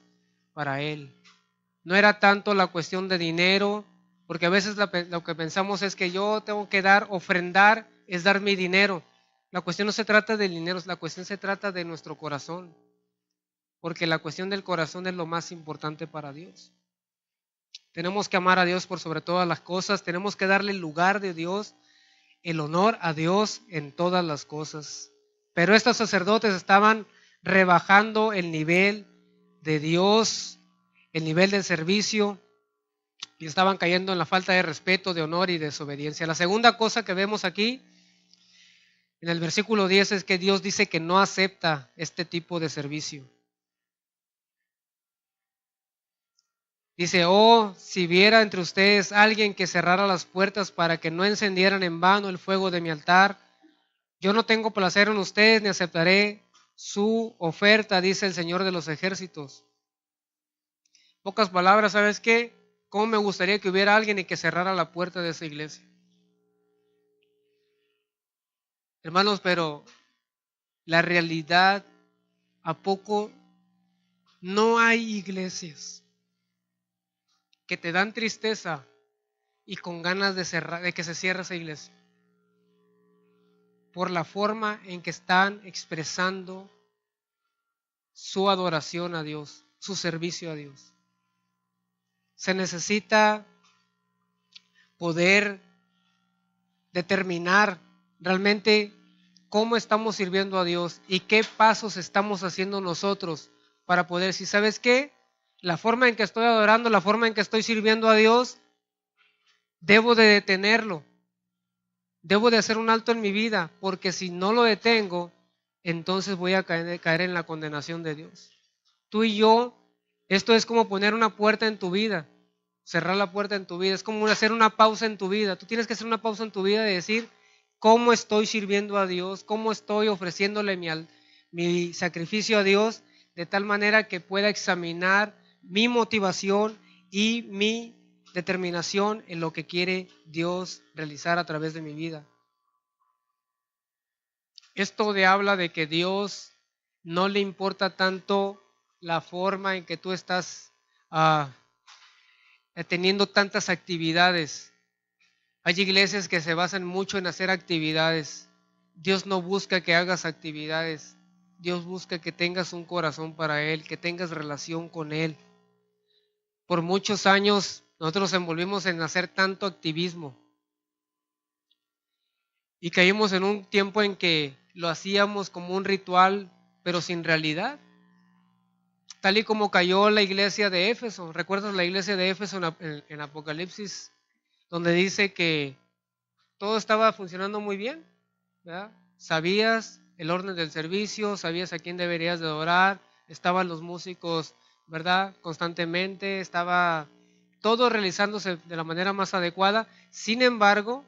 para Él. No era tanto la cuestión de dinero, porque a veces lo que pensamos es que yo tengo que dar, ofrendar, es dar mi dinero. La cuestión no se trata del dinero, la cuestión se trata de nuestro corazón, porque la cuestión del corazón es lo más importante para Dios. Tenemos que amar a Dios por sobre todas las cosas, tenemos que darle el lugar de Dios, el honor a Dios en todas las cosas. Pero estos sacerdotes estaban rebajando el nivel de Dios, el nivel del servicio, y estaban cayendo en la falta de respeto, de honor y desobediencia. La segunda cosa que vemos aquí en el versículo 10 es que Dios dice que no acepta este tipo de servicio. Dice, oh, si viera entre ustedes alguien que cerrara las puertas para que no encendieran en vano el fuego de mi altar, yo no tengo placer en ustedes ni aceptaré su oferta, dice el Señor de los ejércitos. Pocas palabras, ¿sabes qué? ¿Cómo me gustaría que hubiera alguien y que cerrara la puerta de esa iglesia? Hermanos, pero la realidad, ¿a poco no hay iglesias que te dan tristeza y con ganas de cerrar, de que se cierre esa iglesia? Por la forma en que están expresando su adoración a Dios, su servicio a Dios. Se necesita poder determinar realmente cómo estamos sirviendo a Dios y qué pasos estamos haciendo nosotros para poder decir, ¿sabes qué? La forma en que estoy adorando, la forma en que estoy sirviendo a Dios, debo de detenerlo. Debo de hacer un alto en mi vida, porque si no lo detengo, entonces voy a caer en la condenación de Dios. Tú y yo, esto es como poner una puerta en tu vida, cerrar la puerta en tu vida, es como hacer una pausa en tu vida. Tú tienes que hacer una pausa en tu vida de decir, ¿cómo estoy sirviendo a Dios? ¿Cómo estoy ofreciéndole mi sacrificio a Dios? De tal manera que pueda examinar mi motivación y mi determinación en lo que quiere Dios realizar a través de mi vida. Esto habla de que Dios no le importa tanto la forma en que tú estás teniendo tantas actividades. Hay iglesias que se basan mucho en hacer actividades. Dios no busca que hagas actividades. Dios busca que tengas un corazón para Él, que tengas relación con Él. Por muchos años nosotros nos envolvimos en hacer tanto activismo y caímos en un tiempo en que lo hacíamos como un ritual, pero sin realidad. Tal y como cayó la iglesia de Éfeso. ¿Recuerdas la iglesia de Éfeso en Apocalipsis? Donde dice que todo estaba funcionando muy bien, ¿verdad? Sabías el orden del servicio, sabías a quién deberías de adorar, estaban los músicos, ¿verdad? Constantemente, estaba todo realizándose de la manera más adecuada. Sin embargo,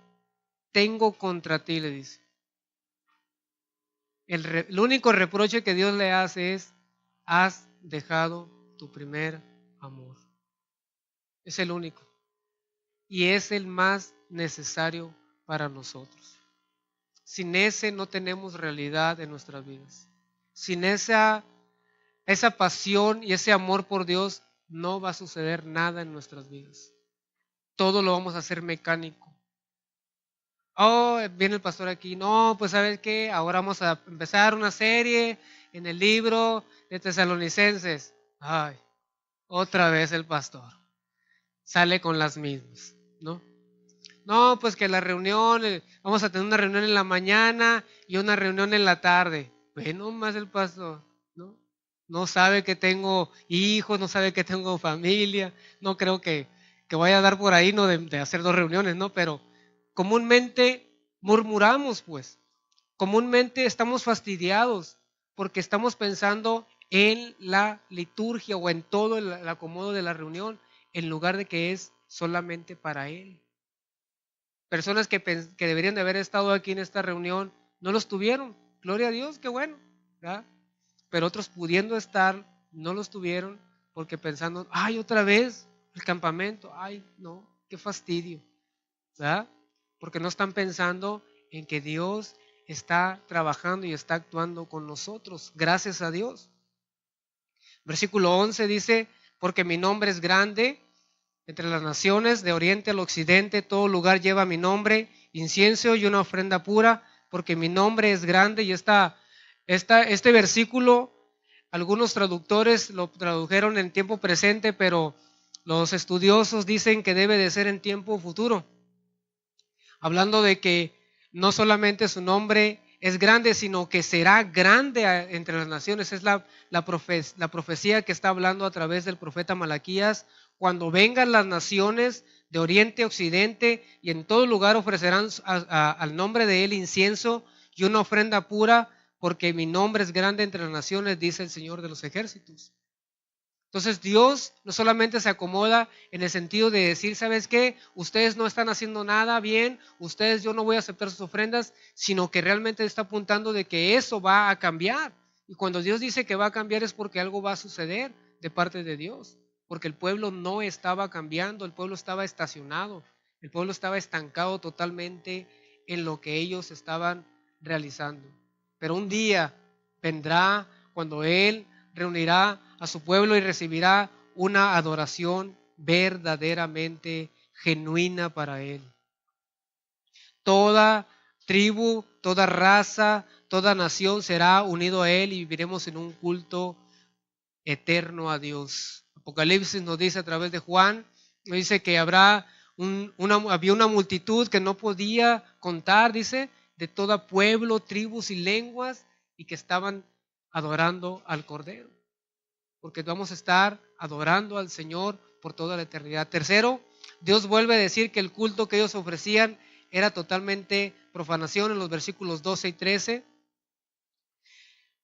tengo contra ti, le dice. El único reproche que Dios le hace es, has dejado tu primer amor. Es el único. Y es el más necesario para nosotros. Sin ese no tenemos realidad en nuestras vidas. Sin esa pasión y ese amor por Dios, no va a suceder nada en nuestras vidas. Todo lo vamos a hacer mecánico. Oh, viene el pastor aquí. No, pues ¿sabes qué? Ahora vamos a empezar una serie en el libro de Tesalonicenses. Ay, otra vez el pastor. Sale con las mismas, ¿no? No, pues que la reunión, vamos a tener una reunión en la mañana y una reunión en la tarde. Bueno, más el pastor, ¿no? No sabe que tengo hijos, no sabe que tengo familia. No creo que vaya a dar por ahí, ¿no? De hacer dos reuniones, ¿no? Pero comúnmente murmuramos, pues. Comúnmente estamos fastidiados porque estamos pensando en la liturgia o en todo el acomodo de la reunión, en lugar de que es solamente para Él. Personas que deberían de haber estado aquí en esta reunión no los tuvieron. Gloria a Dios, qué bueno, ¿verdad? Pero otros pudiendo estar, no los tuvieron porque pensando, ay, otra vez el campamento, ay, no, qué fastidio, ¿verdad? Porque no están pensando en que Dios está trabajando y está actuando con nosotros, gracias a Dios. Versículo 11 dice, porque mi nombre es grande entre las naciones, de oriente al occidente, todo lugar lleva mi nombre, incienso y una ofrenda pura, porque mi nombre es grande. Y este versículo, algunos traductores lo tradujeron en tiempo presente, pero los estudiosos dicen que debe de ser en tiempo futuro, hablando de que no solamente su nombre es grande, sino que será grande entre las naciones. Es la profecía que está hablando a través del profeta Malaquías. Cuando vengan las naciones de oriente a occidente, y en todo lugar ofrecerán al nombre de él incienso y una ofrenda pura, porque mi nombre es grande entre las naciones, dice el Señor de los ejércitos. Entonces Dios no solamente se acomoda en el sentido de decir, ¿sabes qué? Ustedes no están haciendo nada bien, yo no voy a aceptar sus ofrendas, sino que realmente está apuntando de que eso va a cambiar. Y cuando Dios dice que va a cambiar es porque algo va a suceder de parte de Dios, porque el pueblo no estaba cambiando, el pueblo estaba estacionado, el pueblo estaba estancado totalmente en lo que ellos estaban realizando. Pero un día vendrá cuando Él reunirá a su pueblo y recibirá una adoración verdaderamente genuina para Él. Toda tribu, toda raza, toda nación será unido a Él y viviremos en un culto eterno a Dios. Apocalipsis nos dice a través de Juan, nos dice que había una multitud que no podía contar, dice, de todo pueblo, tribus y lenguas, y que estaban adorando al Cordero, porque vamos a estar adorando al Señor por toda la eternidad. Tercero, Dios vuelve a decir que el culto que ellos ofrecían era totalmente profanación en los versículos 12 y 13,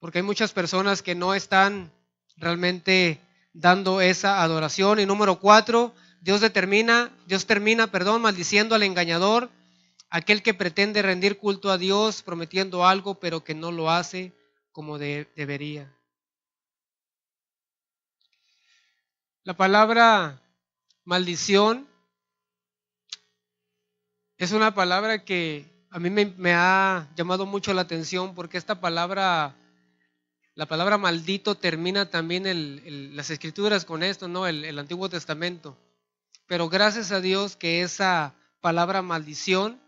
porque hay muchas personas que no están realmente dando esa adoración. Y número 4, Dios termina, maldiciendo al engañador, aquel que pretende rendir culto a Dios prometiendo algo, pero que no lo hace como debería. La palabra maldición es una palabra que a mí me ha llamado mucho la atención, porque esta palabra, la palabra maldito, termina también las escrituras con esto, ¿no? El Antiguo Testamento. Pero gracias a Dios que esa palabra maldición,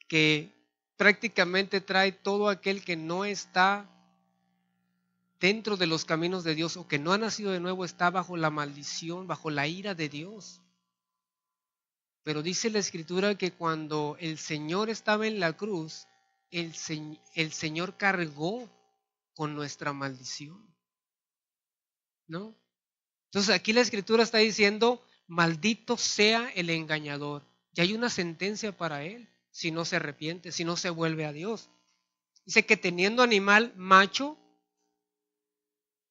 que prácticamente trae todo aquel que no está dentro de los caminos de Dios o que no ha nacido de nuevo, está bajo la maldición, bajo la ira de Dios. Pero dice la Escritura que cuando el Señor estaba en la cruz, el Señor cargó con nuestra maldición, ¿no? Entonces aquí la Escritura está diciendo, maldito sea el engañador. Y hay una sentencia para él, si no se arrepiente, si no se vuelve a Dios. Dice que teniendo animal macho,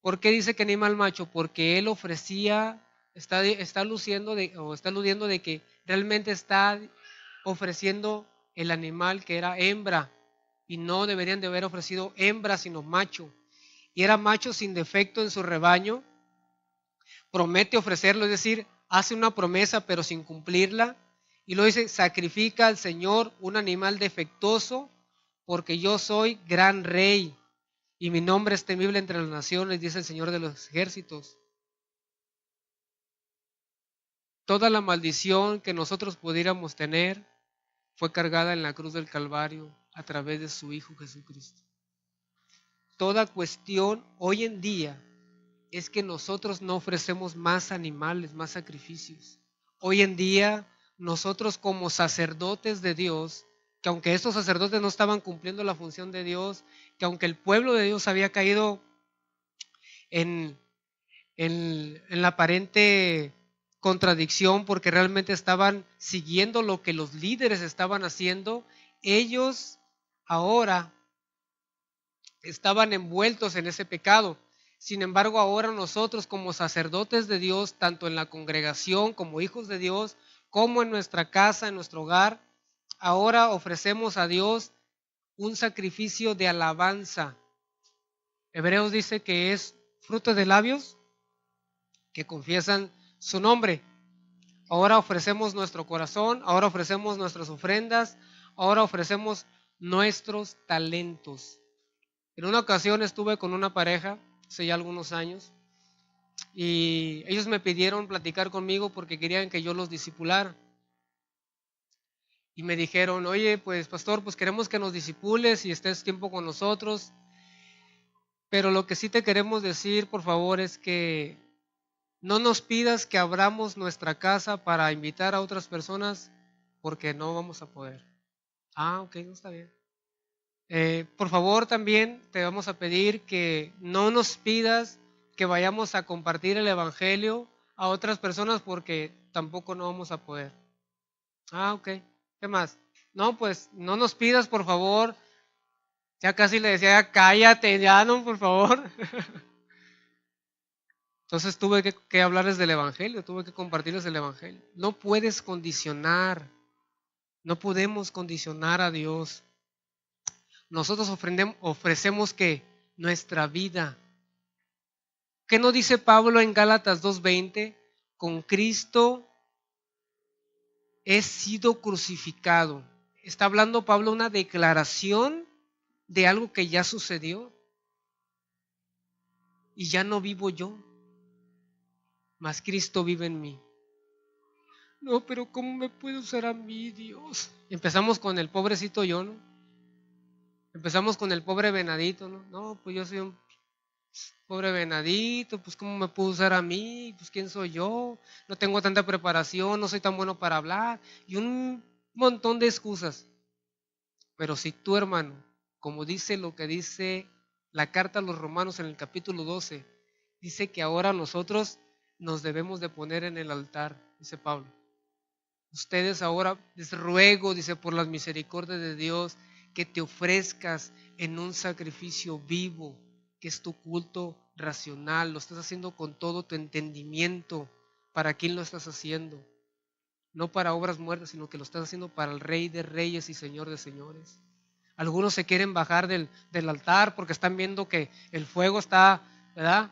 ¿por qué dice que animal macho? Porque él ofrecía, está aludiendo de que realmente está ofreciendo el animal que era hembra, y no deberían de haber ofrecido hembra sino macho, y era macho sin defecto en su rebaño. Promete ofrecerlo, es decir, hace una promesa pero sin cumplirla, y lo dice, sacrifica al Señor un animal defectuoso, porque yo soy gran rey y mi nombre es temible entre las naciones, dice el Señor de los ejércitos. Toda la maldición que nosotros pudiéramos tener fue cargada en la cruz del Calvario a través de su Hijo Jesucristo. Toda cuestión hoy en día es que nosotros no ofrecemos más animales, más sacrificios. Hoy en día nosotros como sacerdotes de Dios, que aunque estos sacerdotes no estaban cumpliendo la función de Dios, que aunque el pueblo de Dios había caído en la aparente contradicción, porque realmente estaban siguiendo lo que los líderes estaban haciendo, ellos ahora estaban envueltos en ese pecado. Sin embargo, ahora nosotros como sacerdotes de Dios, tanto en la congregación como hijos de Dios, como en nuestra casa, en nuestro hogar, ahora ofrecemos a Dios un sacrificio de alabanza. Hebreos dice que es fruto de labios que confiesan su nombre. Ahora ofrecemos nuestro corazón, ahora ofrecemos nuestras ofrendas, ahora ofrecemos nuestros talentos. En una ocasión estuve con una pareja, hace ya algunos años, y ellos me pidieron platicar conmigo porque querían que yo los discipulara. Y me dijeron, oye, pues pastor, pues queremos que nos discipules y estés tiempo con nosotros, pero lo que sí te queremos decir, por favor, es que no nos pidas que abramos nuestra casa para invitar a otras personas porque no vamos a poder. Ah, ok, no está bien. Por favor, también te vamos a pedir que no nos pidas que vayamos a compartir el evangelio a otras personas porque tampoco no vamos a poder. Ah, ok. ¿Qué más? No, pues no nos pidas, por favor. Ya casi le decía, cállate, ya no, por favor. Entonces tuve que hablarles del evangelio, tuve que compartirles el evangelio. No puedes condicionar, no podemos condicionar a Dios. Nosotros ofrecemos que nuestra vida. ¿Qué nos dice Pablo en Gálatas 2:20? Con Cristo he sido crucificado. Está hablando Pablo una declaración de algo que ya sucedió. Y ya no vivo yo, mas Cristo vive en mí. No, pero ¿cómo me puede usar a mí, Dios? Empezamos con el pobrecito yo, ¿no? Empezamos con el pobre venadito, ¿no? No, pues yo soy un pobre venadito, pues ¿cómo me puede usar a mí? Pues ¿quién soy yo? No tengo tanta preparación, no soy tan bueno para hablar. Y un montón de excusas. Pero si tú, hermano, como dice lo que dice la carta a los Romanos en el capítulo 12, dice que ahora nosotros nos debemos de poner en el altar, dice Pablo. Ustedes ahora les ruego, dice, por las misericordias de Dios, que te ofrezcas en un sacrificio vivo, que es tu culto racional, lo estás haciendo con todo tu entendimiento. ¿Para quién lo estás haciendo? No para obras muertas, sino que lo estás haciendo para el Rey de Reyes y Señor de Señores. Algunos se quieren bajar del altar porque están viendo que el fuego está, ¿verdad?,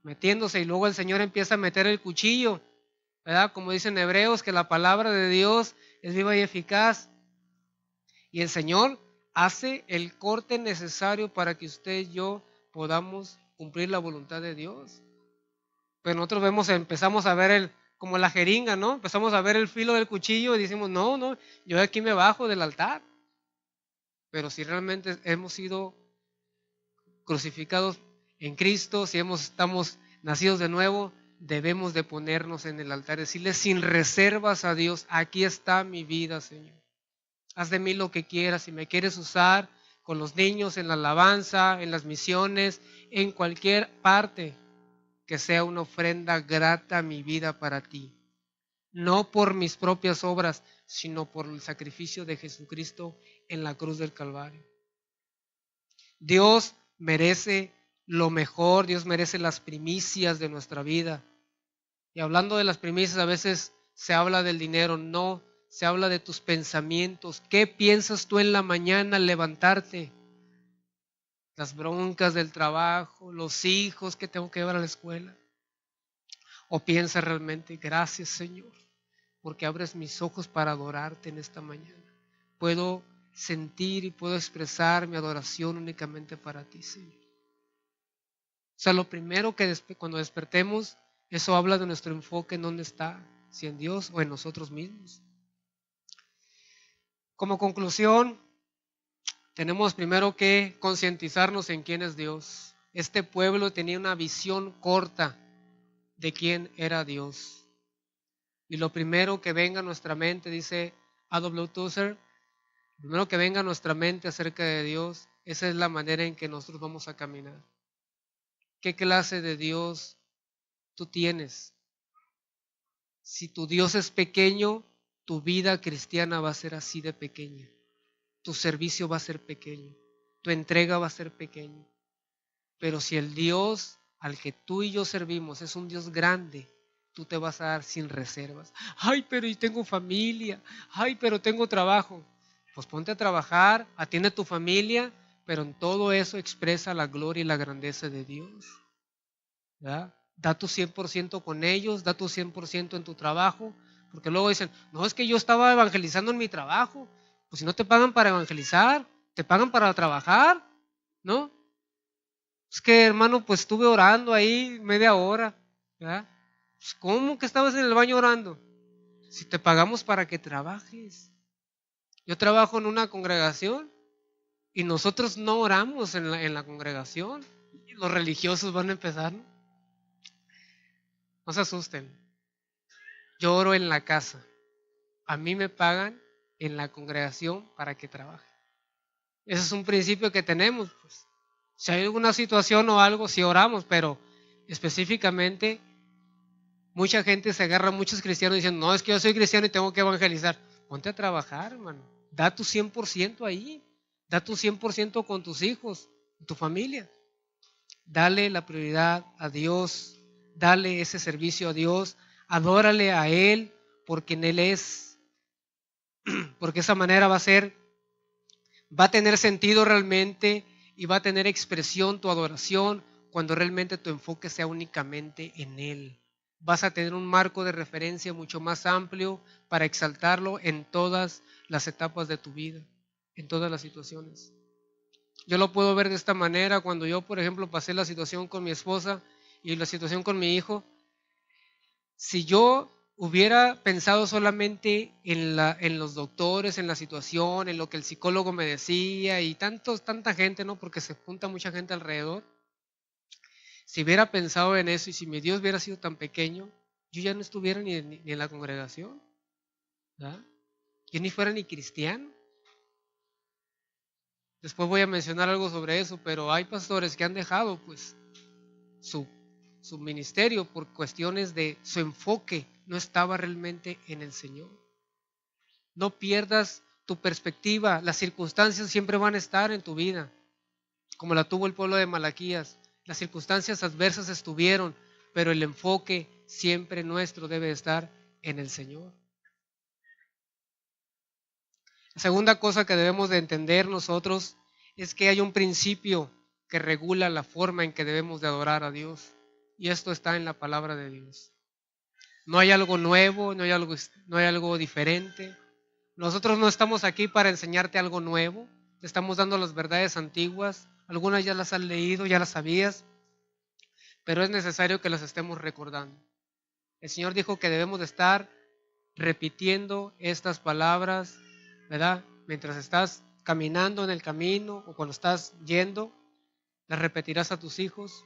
metiéndose, y luego el Señor empieza a meter el cuchillo, ¿verdad? Como dicen Hebreos, que la palabra de Dios es viva y eficaz. Y el Señor hace el corte necesario para que usted y yo podamos cumplir la voluntad de Dios. Pero nosotros empezamos a ver como la jeringa, ¿no? Empezamos a ver el filo del cuchillo y decimos, no, yo de aquí me bajo del altar. Pero si realmente hemos sido crucificados en Cristo, si estamos nacidos de nuevo, debemos de ponernos en el altar, decirle sin reservas a Dios, aquí está mi vida, Señor. Haz de mí lo que quieras, si me quieres usar con los niños, en la alabanza, en las misiones, en cualquier parte, que sea una ofrenda grata a mi vida para ti. No por mis propias obras, sino por el sacrificio de Jesucristo en la cruz del Calvario. Dios merece lo mejor, Dios merece las primicias de nuestra vida. Y hablando de las primicias, a veces se habla del dinero, no, se habla de tus pensamientos. ¿Qué piensas tú en la mañana al levantarte? Las broncas del trabajo, los hijos que tengo que llevar a la escuela. ¿O piensas realmente, gracias Señor, porque abres mis ojos para adorarte en esta mañana? Puedo sentir y puedo expresar mi adoración únicamente para ti, Señor. O sea, lo primero que cuando despertemos, eso habla de nuestro enfoque en dónde está, si en Dios o en nosotros mismos. Como conclusión, tenemos primero que concientizarnos en quién es Dios. Este pueblo tenía una visión corta de quién era Dios. Y lo primero que venga a nuestra mente, dice A.W. Tozer, lo primero que venga a nuestra mente acerca de Dios, esa es la manera en que nosotros vamos a caminar. ¿Qué clase de Dios tú tienes? Si tu Dios es pequeño, tu vida cristiana va a ser así de pequeña. Tu servicio va a ser pequeño. Tu entrega va a ser pequeña. Pero si el Dios al que tú y yo servimos es un Dios grande, tú te vas a dar sin reservas. Ay, pero y tengo familia. Ay, pero tengo trabajo. Pues ponte a trabajar, atiende a tu familia, pero en todo eso expresa la gloria y la grandeza de Dios. ¿Verdad? Da tu 100% con ellos, da tu 100% en tu trabajo, porque luego dicen, no, es que yo estaba evangelizando en mi trabajo, Pues si no te pagan para evangelizar, te pagan para trabajar, ¿no? Es que, hermano, pues estuve orando ahí media hora, ¿verdad? Pues, ¿cómo que estabas en el baño orando? Si te pagamos para que trabajes. Yo trabajo en una congregación y nosotros no oramos en la congregación. Y los religiosos van a empezar, ¿no? No se asusten. Yo oro en la casa. A mí me pagan en la congregación para que trabaje. Ese es un principio que tenemos, pues. Si hay alguna situación o algo, sí oramos, pero específicamente mucha gente se agarra, muchos cristianos diciendo, no, es que yo soy cristiano y tengo que evangelizar. Ponte a trabajar, hermano. Da tu 100% ahí. Da tu 100% con tus hijos, tu familia. Dale la prioridad a Dios. Dale ese servicio a Dios. Adórale a Él por quien Él es. Porque esa manera va a tener sentido realmente y va a tener expresión tu adoración cuando realmente tu enfoque sea únicamente en Él. Vas a tener un marco de referencia mucho más amplio para exaltarlo en todas las etapas de tu vida, en todas las situaciones. Yo lo puedo ver de esta manera cuando yo, por ejemplo, pasé la situación con mi esposa y la situación con mi hijo. Si yo hubiera pensado solamente en los doctores, en la situación, en lo que el psicólogo me decía y tanta gente, ¿no? Porque se junta mucha gente alrededor. Si hubiera pensado en eso y si mi Dios hubiera sido tan pequeño, yo ya no estuviera ni en la congregación, ¿verdad? Yo ni fuera ni cristiano. Después voy a mencionar algo sobre eso, pero hay pastores que han dejado pues su, su ministerio por cuestiones de su enfoque no estaba realmente en el Señor. No pierdas tu perspectiva, las circunstancias siempre van a estar en tu vida, como la tuvo el pueblo de Malaquías. Las circunstancias adversas estuvieron, pero el enfoque siempre nuestro debe estar en el Señor. La segunda cosa que debemos de entender nosotros es que hay un principio que regula la forma en que debemos de adorar a Dios, y esto está en la palabra de Dios. No hay algo nuevo, no hay algo diferente. Nosotros no estamos aquí para enseñarte algo nuevo, te estamos dando las verdades antiguas, algunas ya las has leído, ya las sabías, pero es necesario que las estemos recordando. El Señor dijo que debemos de estar repitiendo estas palabras, ¿verdad? Mientras estás caminando en el camino o cuando estás yendo, las repetirás a tus hijos.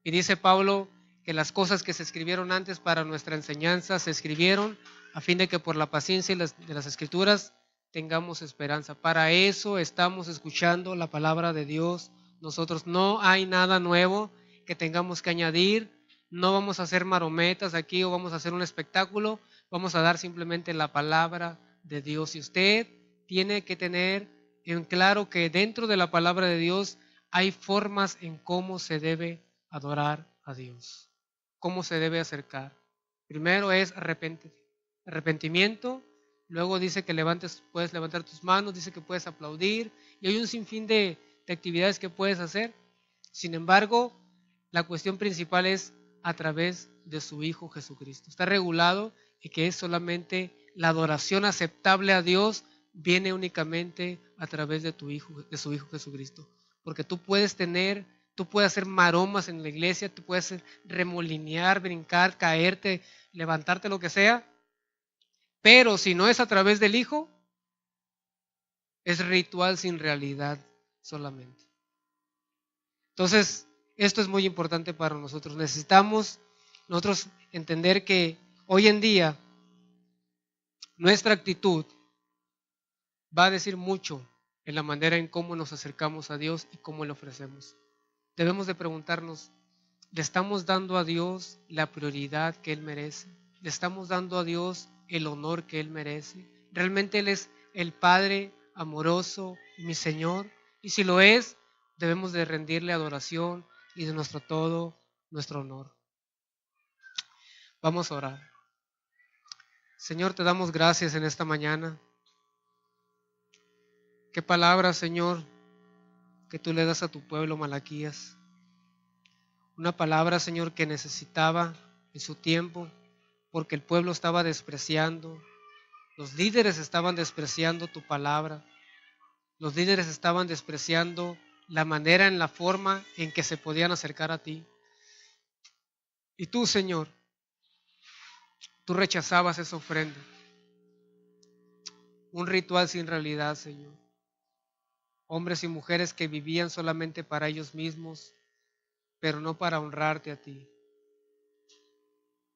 Y dice Pablo que las cosas que se escribieron antes para nuestra enseñanza se escribieron a fin de que por la paciencia de las escrituras tengamos esperanza. Para eso estamos escuchando la palabra de Dios. Nosotros no hay nada nuevo que tengamos que añadir. No vamos a hacer marometas aquí o vamos a hacer un espectáculo. Vamos a dar simplemente la palabra de Dios. Y usted tiene que tener en claro que dentro de la palabra de Dios hay formas en cómo se debe adorar a Dios. ¿Cómo se debe acercar? Primero es arrepentimiento, luego dice que puedes levantar tus manos, dice que puedes aplaudir y hay un sinfín de actividades que puedes hacer. Sin embargo, la cuestión principal es a través de su Hijo Jesucristo. Está regulado y que es solamente la adoración aceptable a Dios viene únicamente a través de de su Hijo Jesucristo. Porque tú puedes hacer maromas en la iglesia, tú puedes remolinear, brincar, caerte, levantarte, lo que sea, pero si no es a través del Hijo, es ritual sin realidad solamente. Entonces, esto es muy importante para nosotros. Necesitamos nosotros entender que hoy en día nuestra actitud va a decir mucho en la manera en cómo nos acercamos a Dios y cómo le ofrecemos. Debemos de preguntarnos, ¿le estamos dando a Dios la prioridad que Él merece? ¿Le estamos dando a Dios el honor que Él merece? ¿Realmente Él es el Padre amoroso, mi Señor? Y si lo es, debemos de rendirle adoración y de nuestro honor. Vamos a orar. Señor, te damos gracias en esta mañana. Qué palabra, Señor, que tú le das a tu pueblo, Malaquías. Una palabra, Señor, que necesitaba en su tiempo, porque el pueblo estaba despreciando, Los líderes estaban despreciando tu palabra. Los líderes estaban despreciando la manera, en la forma en que se podían acercar a ti. Y tú, Señor, tú rechazabas esa ofrenda. Un ritual sin realidad, Señor. Hombres y mujeres que vivían solamente para ellos mismos, pero no para honrarte a ti.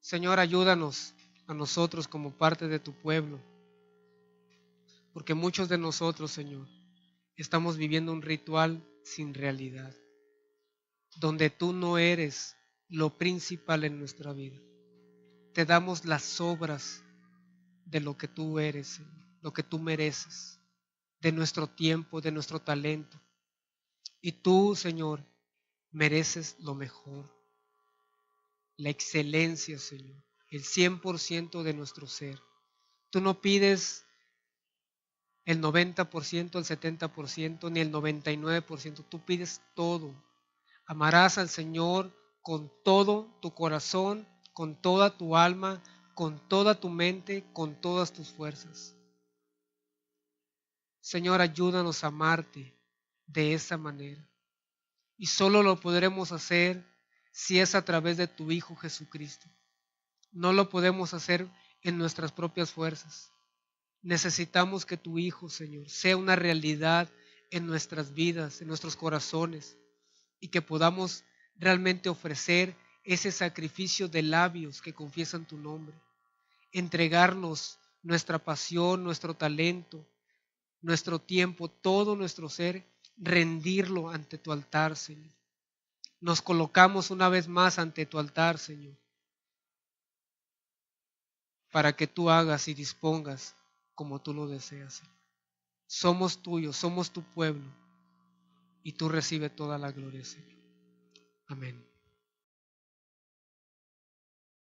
Señor, ayúdanos a nosotros como parte de tu pueblo, porque muchos de nosotros, Señor, estamos viviendo un ritual sin realidad, donde tú no eres lo principal en nuestra vida. Te damos las obras de lo que tú eres, Señor, lo que tú mereces, de nuestro tiempo, de nuestro talento. Y tú, Señor, mereces lo mejor, la excelencia, Señor, el 100% de nuestro ser. Tú no pides el 90%, el 70%, ni el 99%. Tú pides todo. Amarás al Señor con todo tu corazón, con toda tu alma, con toda tu mente, con todas tus fuerzas. Señor, ayúdanos a amarte de esa manera. Y solo lo podremos hacer si es a través de tu Hijo Jesucristo. No lo podemos hacer en nuestras propias fuerzas. Necesitamos que tu Hijo, Señor, sea una realidad en nuestras vidas, en nuestros corazones, y que podamos realmente ofrecer ese sacrificio de labios que confiesan tu nombre. Entregarnos nuestra pasión, nuestro talento, nuestro tiempo, todo nuestro ser, rendirlo ante tu altar, Señor. Nos colocamos una vez más ante tu altar, Señor, para que tú hagas y dispongas como tú lo deseas, Señor. Somos tuyos, somos tu pueblo, y tú recibes toda la gloria, Señor. Amén.